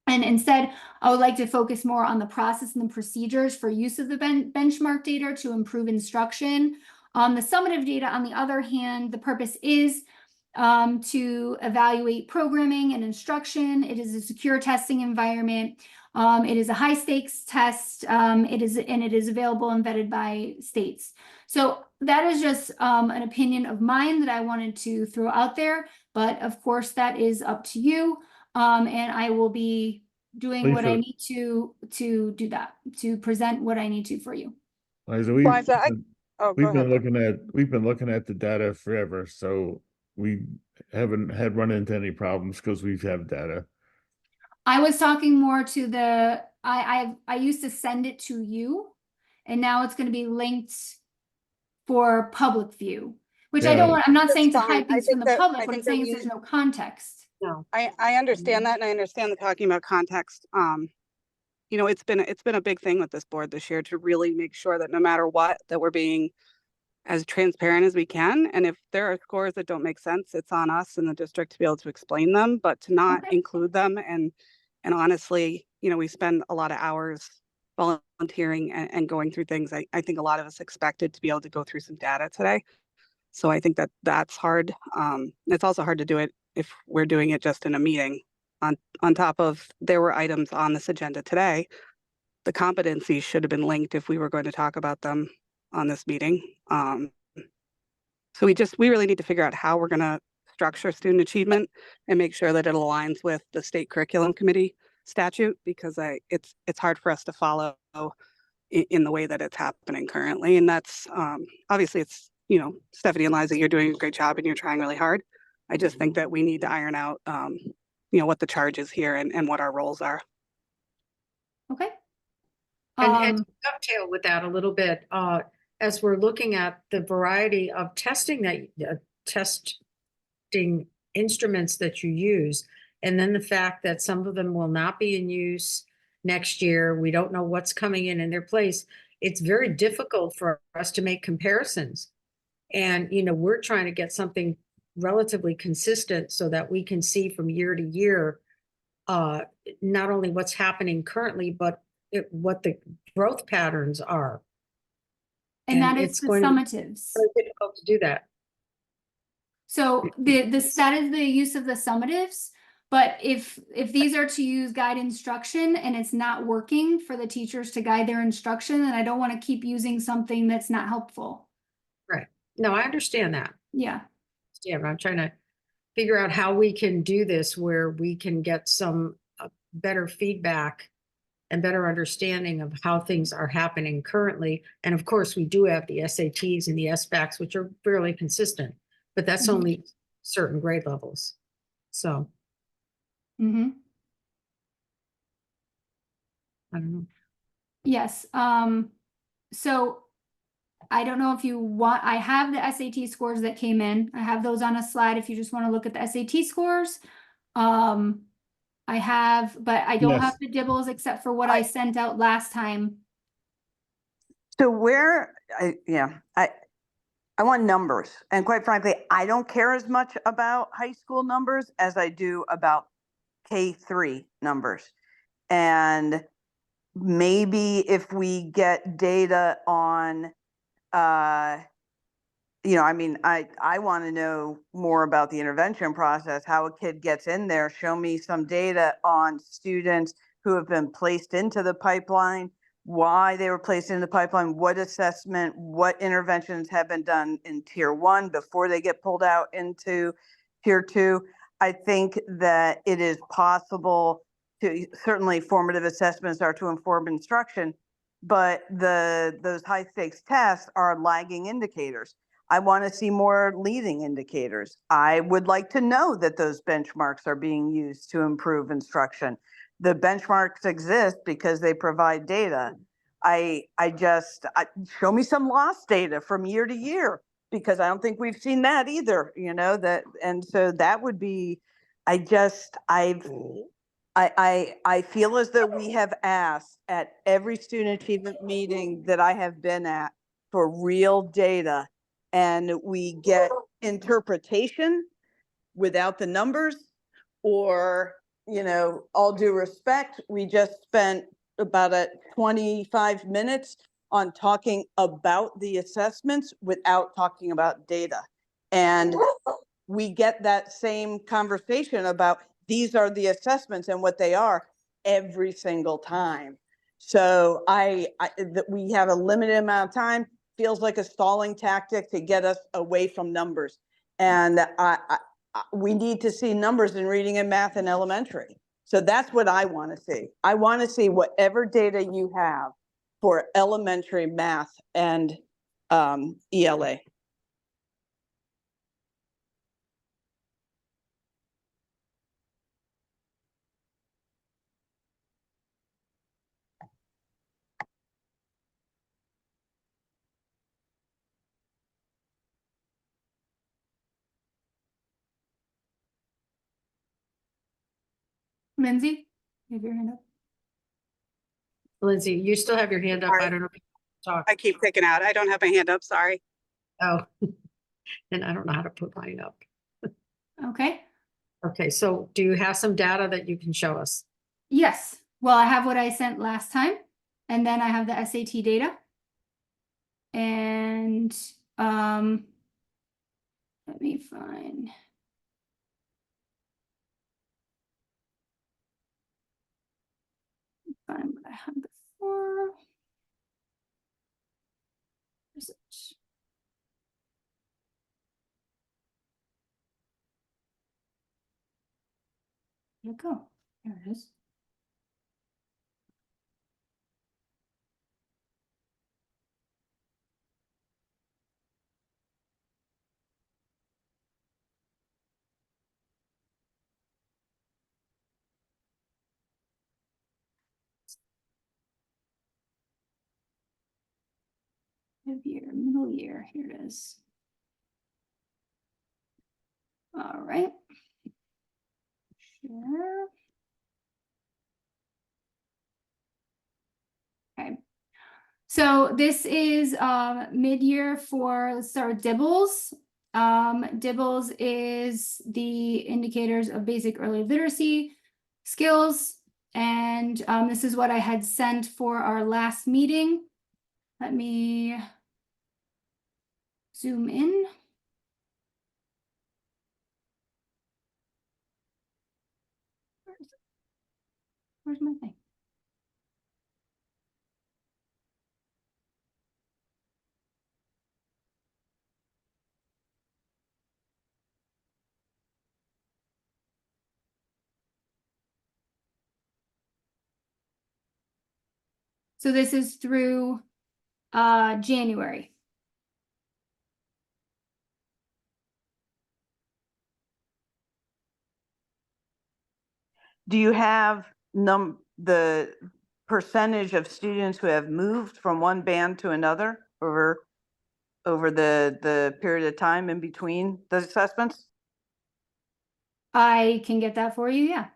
And instead, I would like to focus more on the process and the procedures for use of the benchmark data to improve instruction. The summative data, on the other hand, the purpose is to evaluate programming and instruction. It is a secure testing environment. It is a high stakes test. It is available and vetted by states. So that is just an opinion of mine that I wanted to throw out there. But of course, that is up to you. And I will be doing what I Lisa. need to do that, to present what I need to for you. Liza, Liza, oh, go we've been ahead. looking at the data forever, so we haven't had run into any problems because we've had data. I was talking more to the, I used to send it to you, and now it's gonna be linked for public view, which I Yeah. don't want, I'm not That's saying to fine. hide I things think from the that- public. I What I'm think that saying is we- there's no context. No. I understand that, and I understand the talking about context. You know, it's been a big thing with this board this year to really make sure that no matter what, that we're being as transparent as we can. And if there are scores that don't make sense, it's on us in the district to be able to explain them, but to not Okay. include them. And honestly, you know, we spend a lot of hours volunteering and going through things. I think a lot of us expected to be able to go through some data today. So I think that that's hard. It's also hard to do it if we're doing it just in a meeting. On top of, there were items on this agenda today. The competencies should have been linked if we were going to talk about them on this meeting. So we really need to figure out how we're going to structure student achievement and make sure that it aligns with the state curriculum committee statute, because it's hard for us to follow in the way that it's happening currently. And that's obviously it's, you know, Stephanie and Liza, you're doing a great job and you're trying really hard. I just think that we need to iron out, you know, what the charge is here and what our roles are. Okay. And to dovetail with that a little bit, as we're looking at the variety of testing testing instruments that you use, and then the fact that some of them will not be in use next year, we don't know what's coming in their place. It's very difficult for us to make comparisons. And, you know, we're trying to get something relatively consistent so that we can see from year to year, not only what's happening currently, but what the growth patterns are. And that is it's the going to be summatives. very difficult to do that. So that is the use of the summatives. But if these are to use guide instruction and it's not working for the teachers to guide their instruction, then I don't want to keep using something that's not helpful. Right. No, I understand that. Yeah. Yeah, but I'm trying to figure out how we can do this where we can get some better feedback and better understanding of how things are happening currently. And of course, we do have the SATs and the SBACs, which are fairly consistent, but that's Mhm. only certain grade levels. So Mm-hmm. I don't know. Yes. So I don't know if you want, I have the SAT scores that came in. I have those on a slide if you just want to look at the SAT scores. I have, but I don't have the dibbles except for what I sent out last time. So I want numbers. And quite frankly, I don't care as much about high school numbers as I do about K3 numbers. And maybe if we get data on, you know, I mean, I want to know more about the intervention process, how a kid gets in there. Show me some data on students who have been placed into the pipeline, why they were placed in the pipeline, what assessment, what interventions have been done in tier 1 before they get pulled out into tier 2. I think that it is possible to, certainly formative assessments are to inform instruction, but those high stakes tests are lagging indicators. I want to see more leading indicators. I would like to know that those benchmarks are being used to improve instruction. The benchmarks exist because they provide data. I show me some loss data from year to year, because I don't think we've seen that either, you know, that, and so that would be, I feel as though we have asked at every student achievement meeting that I have been at for real data, and we get interpretation without the numbers, or, you know, all due respect, we just spent about 25 minutes on talking about the assessments without talking about data. And we get that same conversation about these are the assessments and what they are. every single time. So that we have a limited amount of time feels like a stalling tactic to get us away from numbers. And we need to see numbers in reading and math in elementary. So that's what I want to see. I want to see whatever data you have for elementary math and ELA. Lindsay, you have your hand up. Lindsay, you still have your hand up. I Sorry. don't know if you can talk. I keep picking out. I don't have my hand up, sorry. Oh, and I don't know how to put mine up. Okay. Okay, so do you have some data that you can show us? Yes. Well, I have what I sent last time, and then I have the SAT data. And let me find. Find what I had before. Where's it? Where'd it go? There it is. Mid-year, middle year, here it is. All right. Sure. Okay. So this is mid-year for, let's start with DIBELS. DIBELS is the indicators of basic early literacy skills. And this is what I had sent for our last meeting. Let me zoom in. Where's my thing? So this is through January. Do you have the percentage of students who have moved from one band to another over the period of time in between the assessments? I can get that for you, yeah.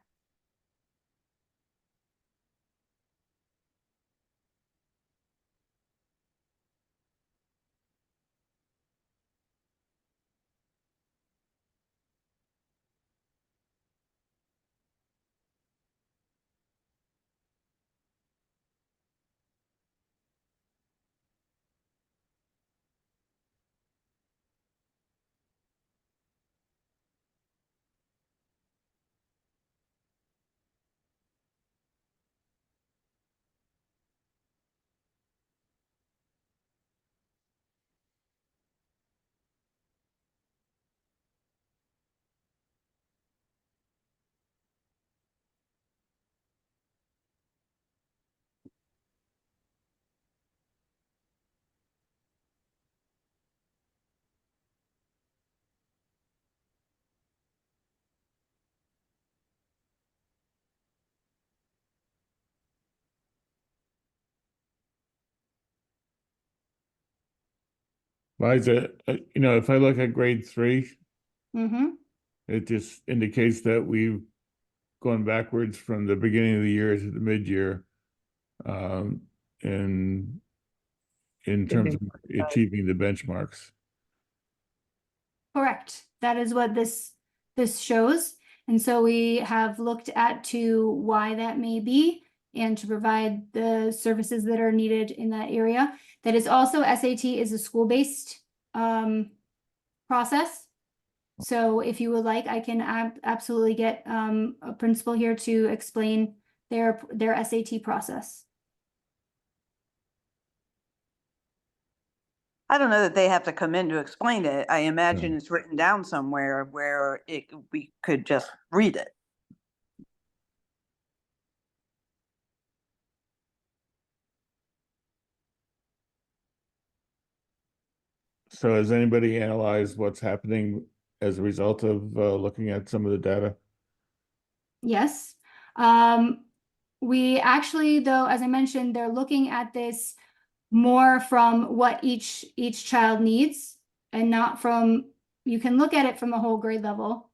Liza, if I look at grade 3, Mm-hmm. it just indicates that we've gone backwards from the beginning of the year to the mid-year, in terms of achieving the benchmarks. Correct. That is what this shows. And so we have looked at to why that may be and to provide the services that are needed in that area. That is also SAT is a school-based process. So if you would like, I can absolutely get a principal here to explain their SAT process. I don't know that they have to come in to explain it. I imagine it's written down somewhere where we could just read it. So has anybody analyzed what's happening as a result of looking at some of the data? Yes. We actually, though, as I mentioned, they're looking at this more from what each child needs and not from, you can look at it from the whole grade level,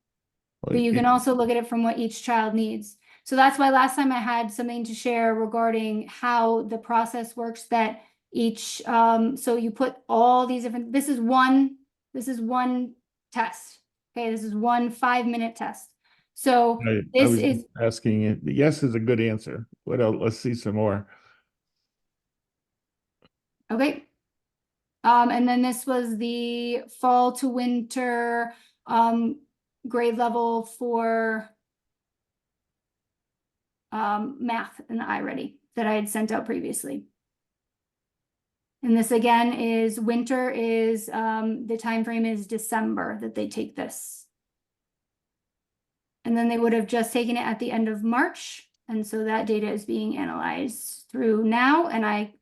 but you can also look at it from what each child needs. So that's why last time I had something to share regarding how the process works, that each, so you put all these different, this is one test. Okay, this is one 5-minute test. So I this was is, asking it. Yes is a good answer. What else? Let's see some more. okay. And then this was the fall to winter grade level for math and iReady that I had sent out previously. And this again is winter is the time frame is December that they take this. And then they would have just taken it at the end of March. And so that data is being analyzed through now, and I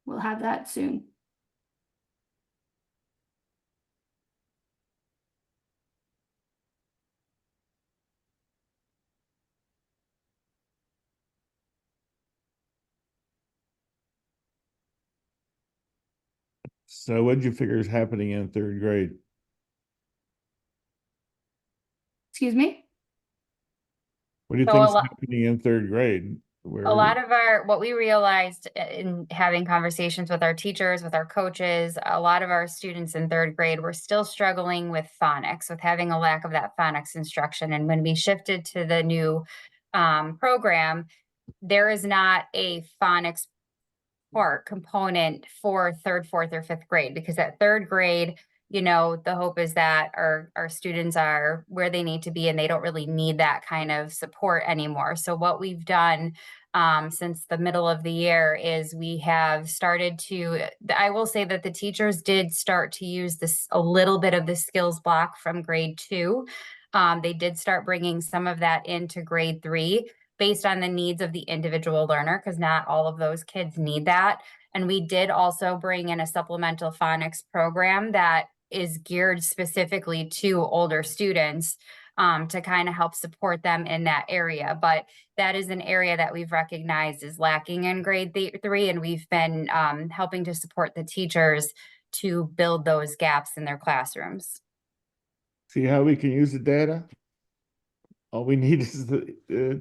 will have that soon. So what did you figure is happening in third grade? Excuse me? What do you So think a is lot- happening in third grade? A lot of what we realized in having conversations with our teachers, with our coaches, a lot of our students in third grade were still struggling with phonics, with having a lack of that phonics instruction. And when we shifted to the new program, there is not a phonics part component for third, fourth, or fifth grade, because at third grade, the hope is that our students are where they need to be and they don't really need that kind of support anymore. So what we've done since the middle of the year is we have started to, I will say that the teachers did start to use this a little bit of the skills block from grade 2. They did start bringing some of that into grade 3 based on the needs of the individual learner, because not all of those kids need that. And we did also bring in a supplemental phonics program that is geared specifically to older students to kind of help support them in that area. But that is an area that we've recognized is lacking in grade 3, and we've been helping to support the teachers to build those gaps in their classrooms. See how we can use the data? All we need is the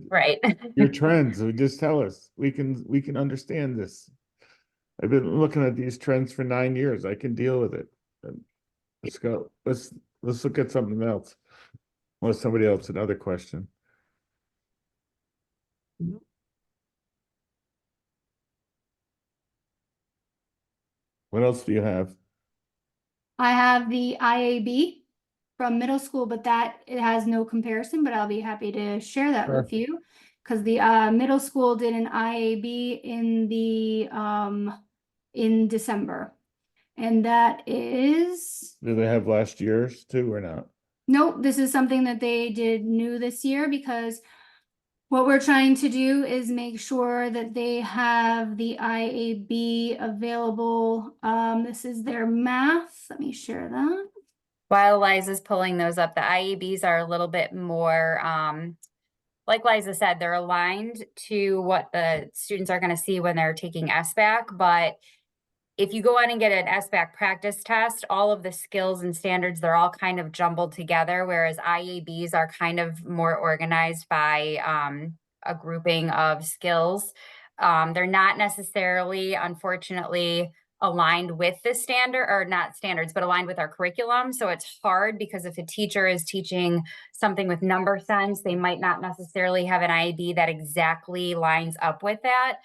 Right. your trends. So just tell us. We can understand this. I've been looking at these trends for 9 years. I can deal with it. Let's go. Let's look at something else. Or somebody else, another question. What else do you have? I have the IAB from middle school, but it has no comparison, but I'll be happy to share that Sure. with you. Because the middle school did an IAB in December. And that is, Do they have last year's too or not? nope, this is something that they did new this year, because what we're trying to do is make sure that they have the IAB available. This is their math. Let me share that. While Liza's pulling those up, the IEBs are a little bit more, like Liza said, they're aligned to what the students are going to see when they're taking SBAC. But if you go on and get an SBAC practice test, all of the skills and standards, they're all kind of jumbled together, whereas IABs are kind of more organized by a grouping of skills. They're not necessarily, unfortunately, aligned with the standard, or not standards, but aligned with our curriculum. So it's hard because if a teacher is teaching something with number sense, they might not necessarily have an IAB that exactly lines up with that.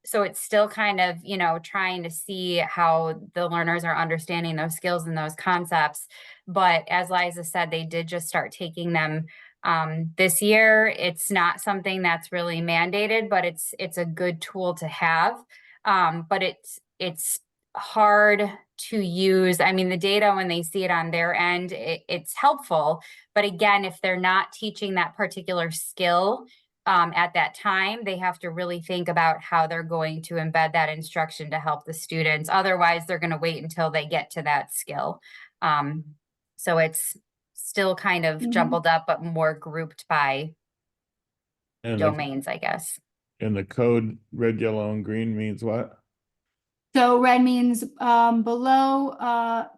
So it's still kind of, trying to see how the learners are understanding those skills and those concepts. But as Liza said, they did just start taking them This year, it's not something that's really mandated, but it's a good tool to have. But it's hard to use. I mean, the data, when they see it on their end, it's helpful. But again, if they're not teaching that particular skill at that time, they have to really think about how they're going to embed that instruction to help the students. Otherwise, they're going to wait until they get to that skill. So it's still kind of Mhm. jumbled up, but more grouped by And domains, I guess. in the code, red, yellow, and green means what? So red means below,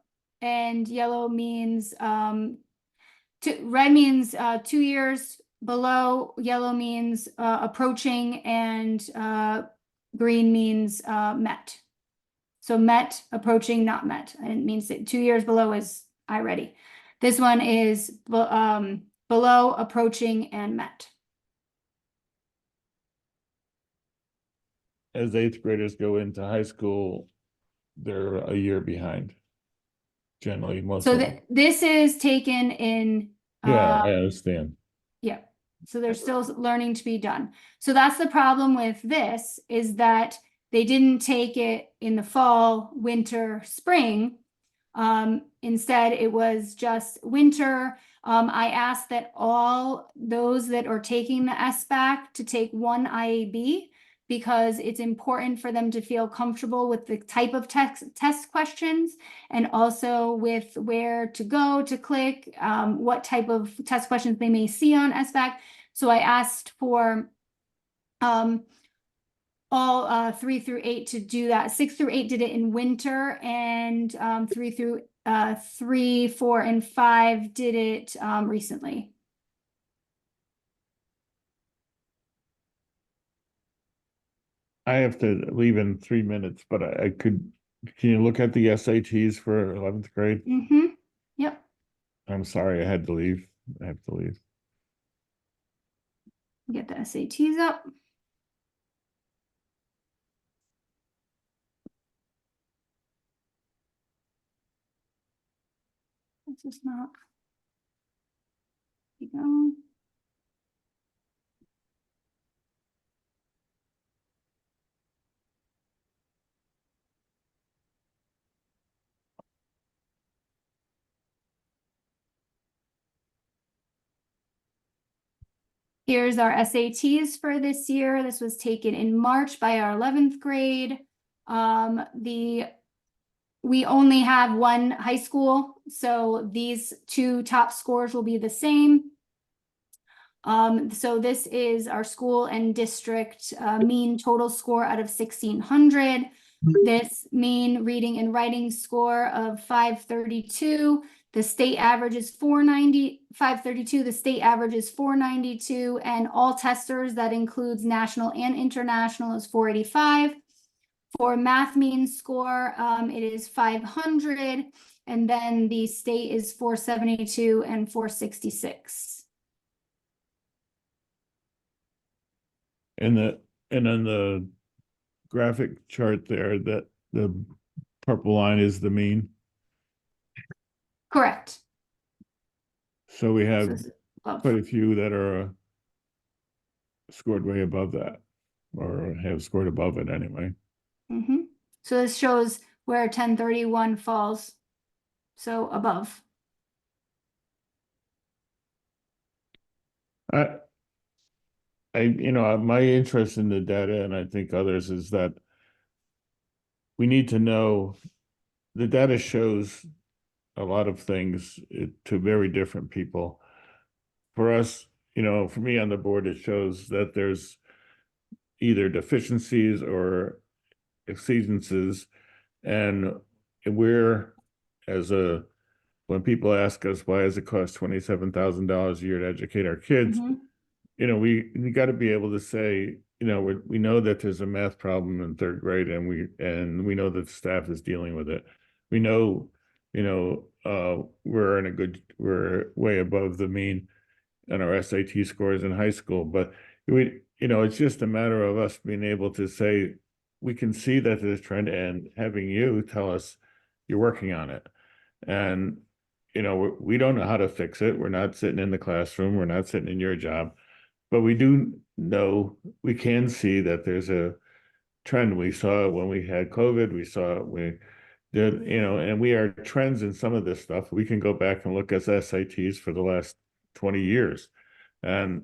and yellow means red means 2 years below, yellow means approaching, and green means met. So met, approaching, not met. And it means that 2 years below is iReady. This one is below, approaching, and met. As eighth graders go into high school, they're a year behind. Generally, most So of them. this is taken in. Yeah, I understand. Yeah. So there's still learning to be done. So that's the problem with this, is that they didn't take it in the fall, winter, spring. Instead, it was just winter. I asked that all those that are taking the SBAC to take one IAB, because it's important for them to feel comfortable with the type of test questions, and also with where to go to click, what type of test questions they may see on SBAC. So I asked for all 3 through 8 to do that. 6 through 8 did it in winter, and 3, 4, and 5 did it recently. I have to leave in 3 minutes, but I could, can you look at the SATs for 11th grade? Mm-hmm. Yep. I'm sorry, I had to leave. I have to leave. Get the SATs up. This is not. Keep going. Here's our SATs for this year. This was taken in March by our 11th grade. We only have one high school, so these two top scores will be the same. So this is our school and district mean total score out of 1,600. This mean reading and writing score of 532. The state average is 532. The state average is 492, and all testers, that includes national and international, is 485. For math mean score, it is 500, and then the state is 472 and 466. And on the graphic chart there, that the purple line is the mean. Correct. So we have This is above. quite a few that are scored way above that, or have scored above it anyway. Mm-hmm. So this shows where 1031 falls. So above. My interest in the data, and I think others, is that we need to know the data shows a lot of things to very different people. For us, for me on the board, it shows that there's either deficiencies or exceedances, and we're when people ask us, why does it cost $27,000 a year to educate our kids? Mhm. We got to be able to say, we know that there's a math problem in 3rd grade, and we know that the staff is dealing with it. We know, we're way above the mean in our SAT scores in high school, but it's just a matter of us being able to say, we can see that there's trend, and having you tell us you're working on it. And, you know, we don't know how to fix it. We're not sitting in the classroom. We're not sitting in your job, but we do know, we can see that there's a trend. We saw it when we had COVID. We saw it when did, you know, and we are trends in some of this stuff. We can go back and look at SATs for the last 20 years and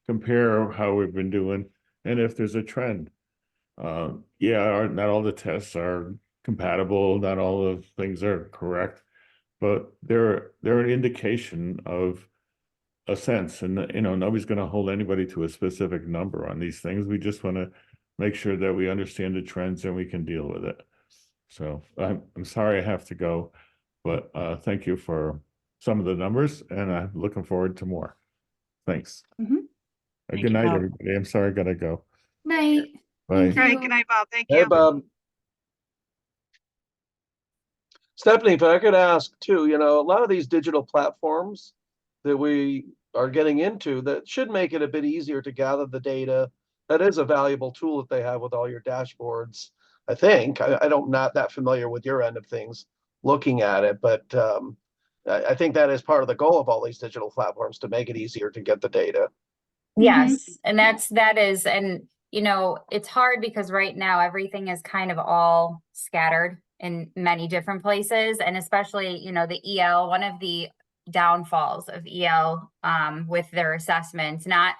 compare how we've been doing and if there's a trend. Yeah, not all the tests are compatible, not all the things are correct, but they're an indication of a sense. And you know, nobody's going to hold anybody to a specific number on these things. We just want to make sure that we understand the trends and we can deal with it. So I'm sorry I have to go, but thank you for some of the numbers, and I'm looking forward to more. Thanks. Mhm. Thank Good you, night, Bob. everybody. I'm sorry I gotta go. Night. Bye. Thank All right, you. good night, Bob. Thank Hey, you. Bob. Stephanie, if I could ask too, you know, a lot of these digital platforms that we are getting into that should make it a bit easier to gather the data. That is a valuable tool that they have with all your dashboards. I think I don't not that familiar with your end of things looking at it, but I think that is part of the goal of all these digital platforms to make it easier to get the data. Yes, and that is, and you know, it's hard because right now everything is kind of all scattered in many different places, and especially, you know, the EL, one of the downfalls of EL with their assessments, not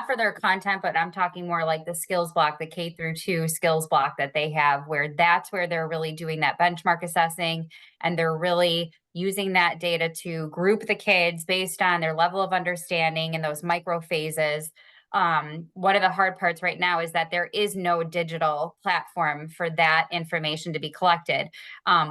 for their content, but I'm talking more like the skills block, the K-2 skills block that they have, where that's where they're really doing that benchmark assessing, and they're really using that data to group the kids based on their level of understanding and those micro phases. One of the hard parts right now is that there is no digital platform for that information to be collected.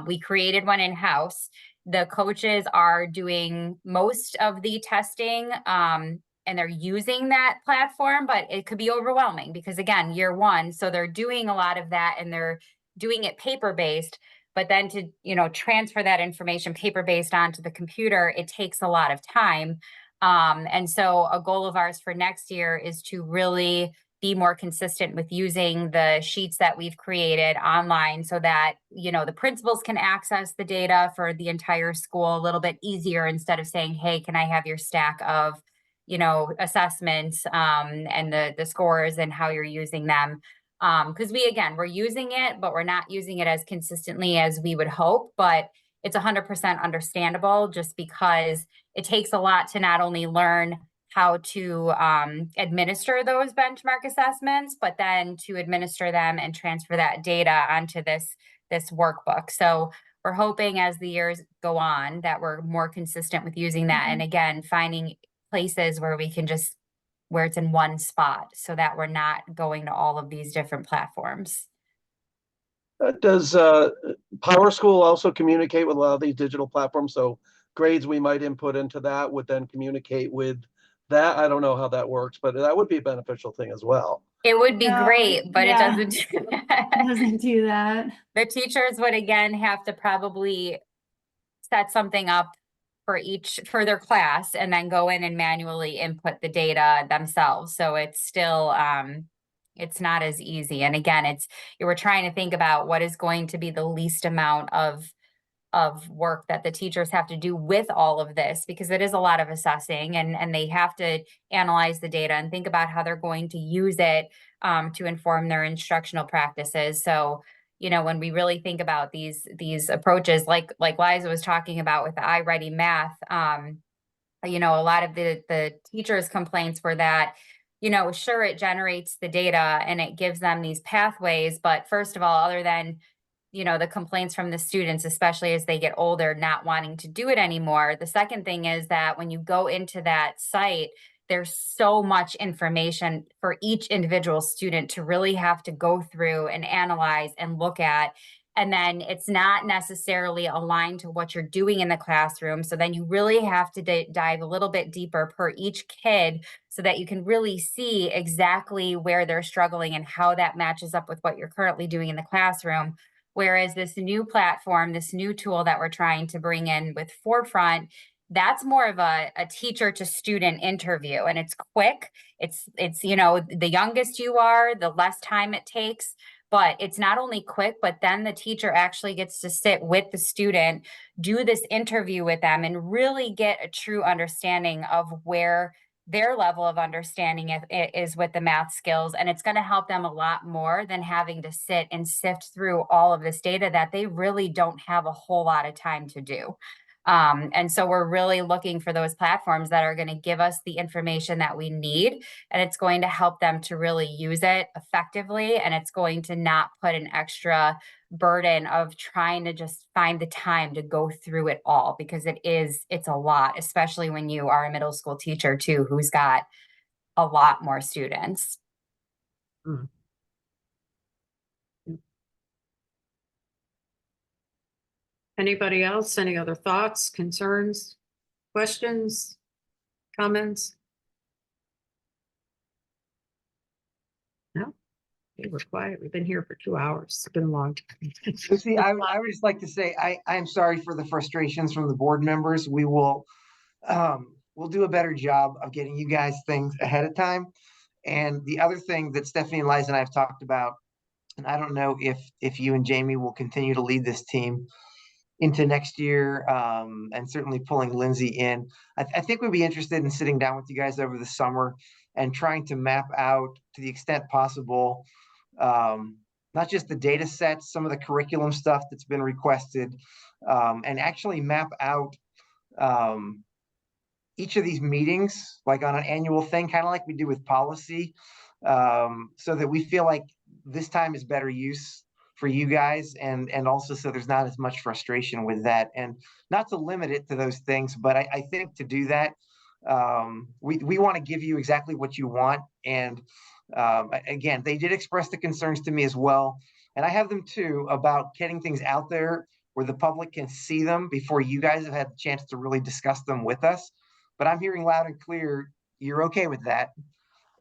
We created one in-house. The coaches are doing most of the testing, and they're using that platform, but it could be overwhelming because again, year one, so they're doing a lot of that and they're doing it paper-based, but then to, you know, transfer that information paper-based onto the computer, it takes a lot of time. And so a goal of ours for next year is to really be more consistent with using the sheets that we've created online so that, you know, the principals can access the data for the entire school a little bit easier instead of saying, hey, can I have your stack of, you know, assessments and the scores and how you're using them. Because we're using it, but we're not using it as consistently as we would hope, but it's 100% understandable just because it takes a lot to not only learn how to administer those benchmark assessments, but then to administer them and transfer that data onto this workbook. So we're hoping as the years go on that we're more consistent with using that. And again, finding places where we can just, where it's in one spot so that we're not going to all of these different platforms. Does PowerSchool also communicate with a lot of these digital platforms? So grades we might input into that would then communicate with that. I don't know how that works, but that would be a beneficial thing as well. It would be No, great, but yeah. it doesn't do that. It doesn't do that. The teachers would again have to probably set something up for their class and then go in and manually input the data themselves. So it's still, it's not as easy. And again, we're trying to think about what is going to be the least amount of work that the teachers have to do with all of this, because it is a lot of assessing and they have to analyze the data and think about how they're going to use it to inform their instructional practices. So, you know, when we really think about these approaches, like Liza was talking about with the iReady Math, you know, a lot of the teachers' complaints were that, you know, sure, it generates the data and it gives them these pathways, but first of all, other than, you know, the complaints from the students, especially as they get older, not wanting to do it anymore. The second thing is that when you go into that site, there's so much information for each individual student to really have to go through and analyze and look at. And then it's not necessarily aligned to what you're doing in the classroom. So then you really have to dive a little bit deeper per each kid so that you can really see exactly where they're struggling and how that matches up with what you're currently doing in the classroom. Whereas this new platform, this new tool that we're trying to bring in with Forefront, That's more of a teacher to student interview, and it's quick. It's, you know, the youngest you are, the less time it takes. But it's not only quick, but then the teacher actually gets to sit with the student, do this interview with them, and really get a true understanding of where their level of understanding is with the math skills. And it's going to help them a lot more than having to sit and sift through all of this data that they really don't have a whole lot of time to do. And so we're really looking for those platforms that are going to give us the information that we need, and it's going to help them to really use it effectively. And it's going to not put an extra burden of trying to just find the time to go through it all, because it's a lot, especially when you are a middle school teacher too, who's got a lot more students. Anybody else? Any other thoughts, concerns, questions, comments? No, we were quiet. We've been here for 2 hours. It's been a long time. Lucy, I would just like to say, I'm sorry for the frustrations from the board members. We will, we'll do a better job of getting you guys things ahead of time. And the other thing that Stephanie and Liza and I have talked about, and I don't know if you and Jamie will continue to lead this team into next year, and certainly pulling Lindsay in. I think we'd be interested in sitting down with you guys over the summer and trying to map out, to the extent possible, not just the data sets, some of the curriculum stuff that's been requested, and actually map out each of these meetings, like on an annual thing, kind of like we do with policy, so that we feel like this time is better use for you guys, and also so there's not as much frustration with that, and not to limit it to those things, but I think to do that, we want to give you exactly what you want. And again, they did express the concerns to me as well, and I have them too, about getting things out there where the public can see them before you guys have had the chance to really discuss them with us. But I'm hearing loud and clear, you're okay with that,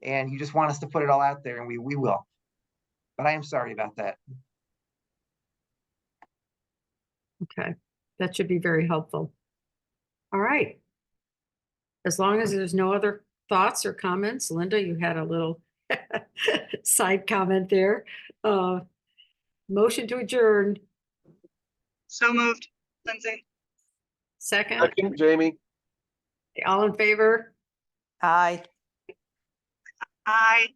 and you just want us to put it all out there, and we will. But I am sorry about that. Okay, that should be very helpful. All right. As long as there's no other thoughts or comments, Linda, you had a little side comment there. Motion to adjourn. So moved. Lindsay? Second, Second, Jamie. all in favor? Aye. Aye.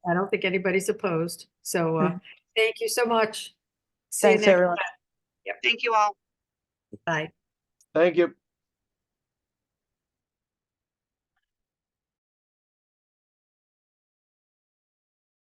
I don't think anybody's opposed. So thank you so much. See you Thanks, next everyone. time. Thank you all. Bye. Thank you.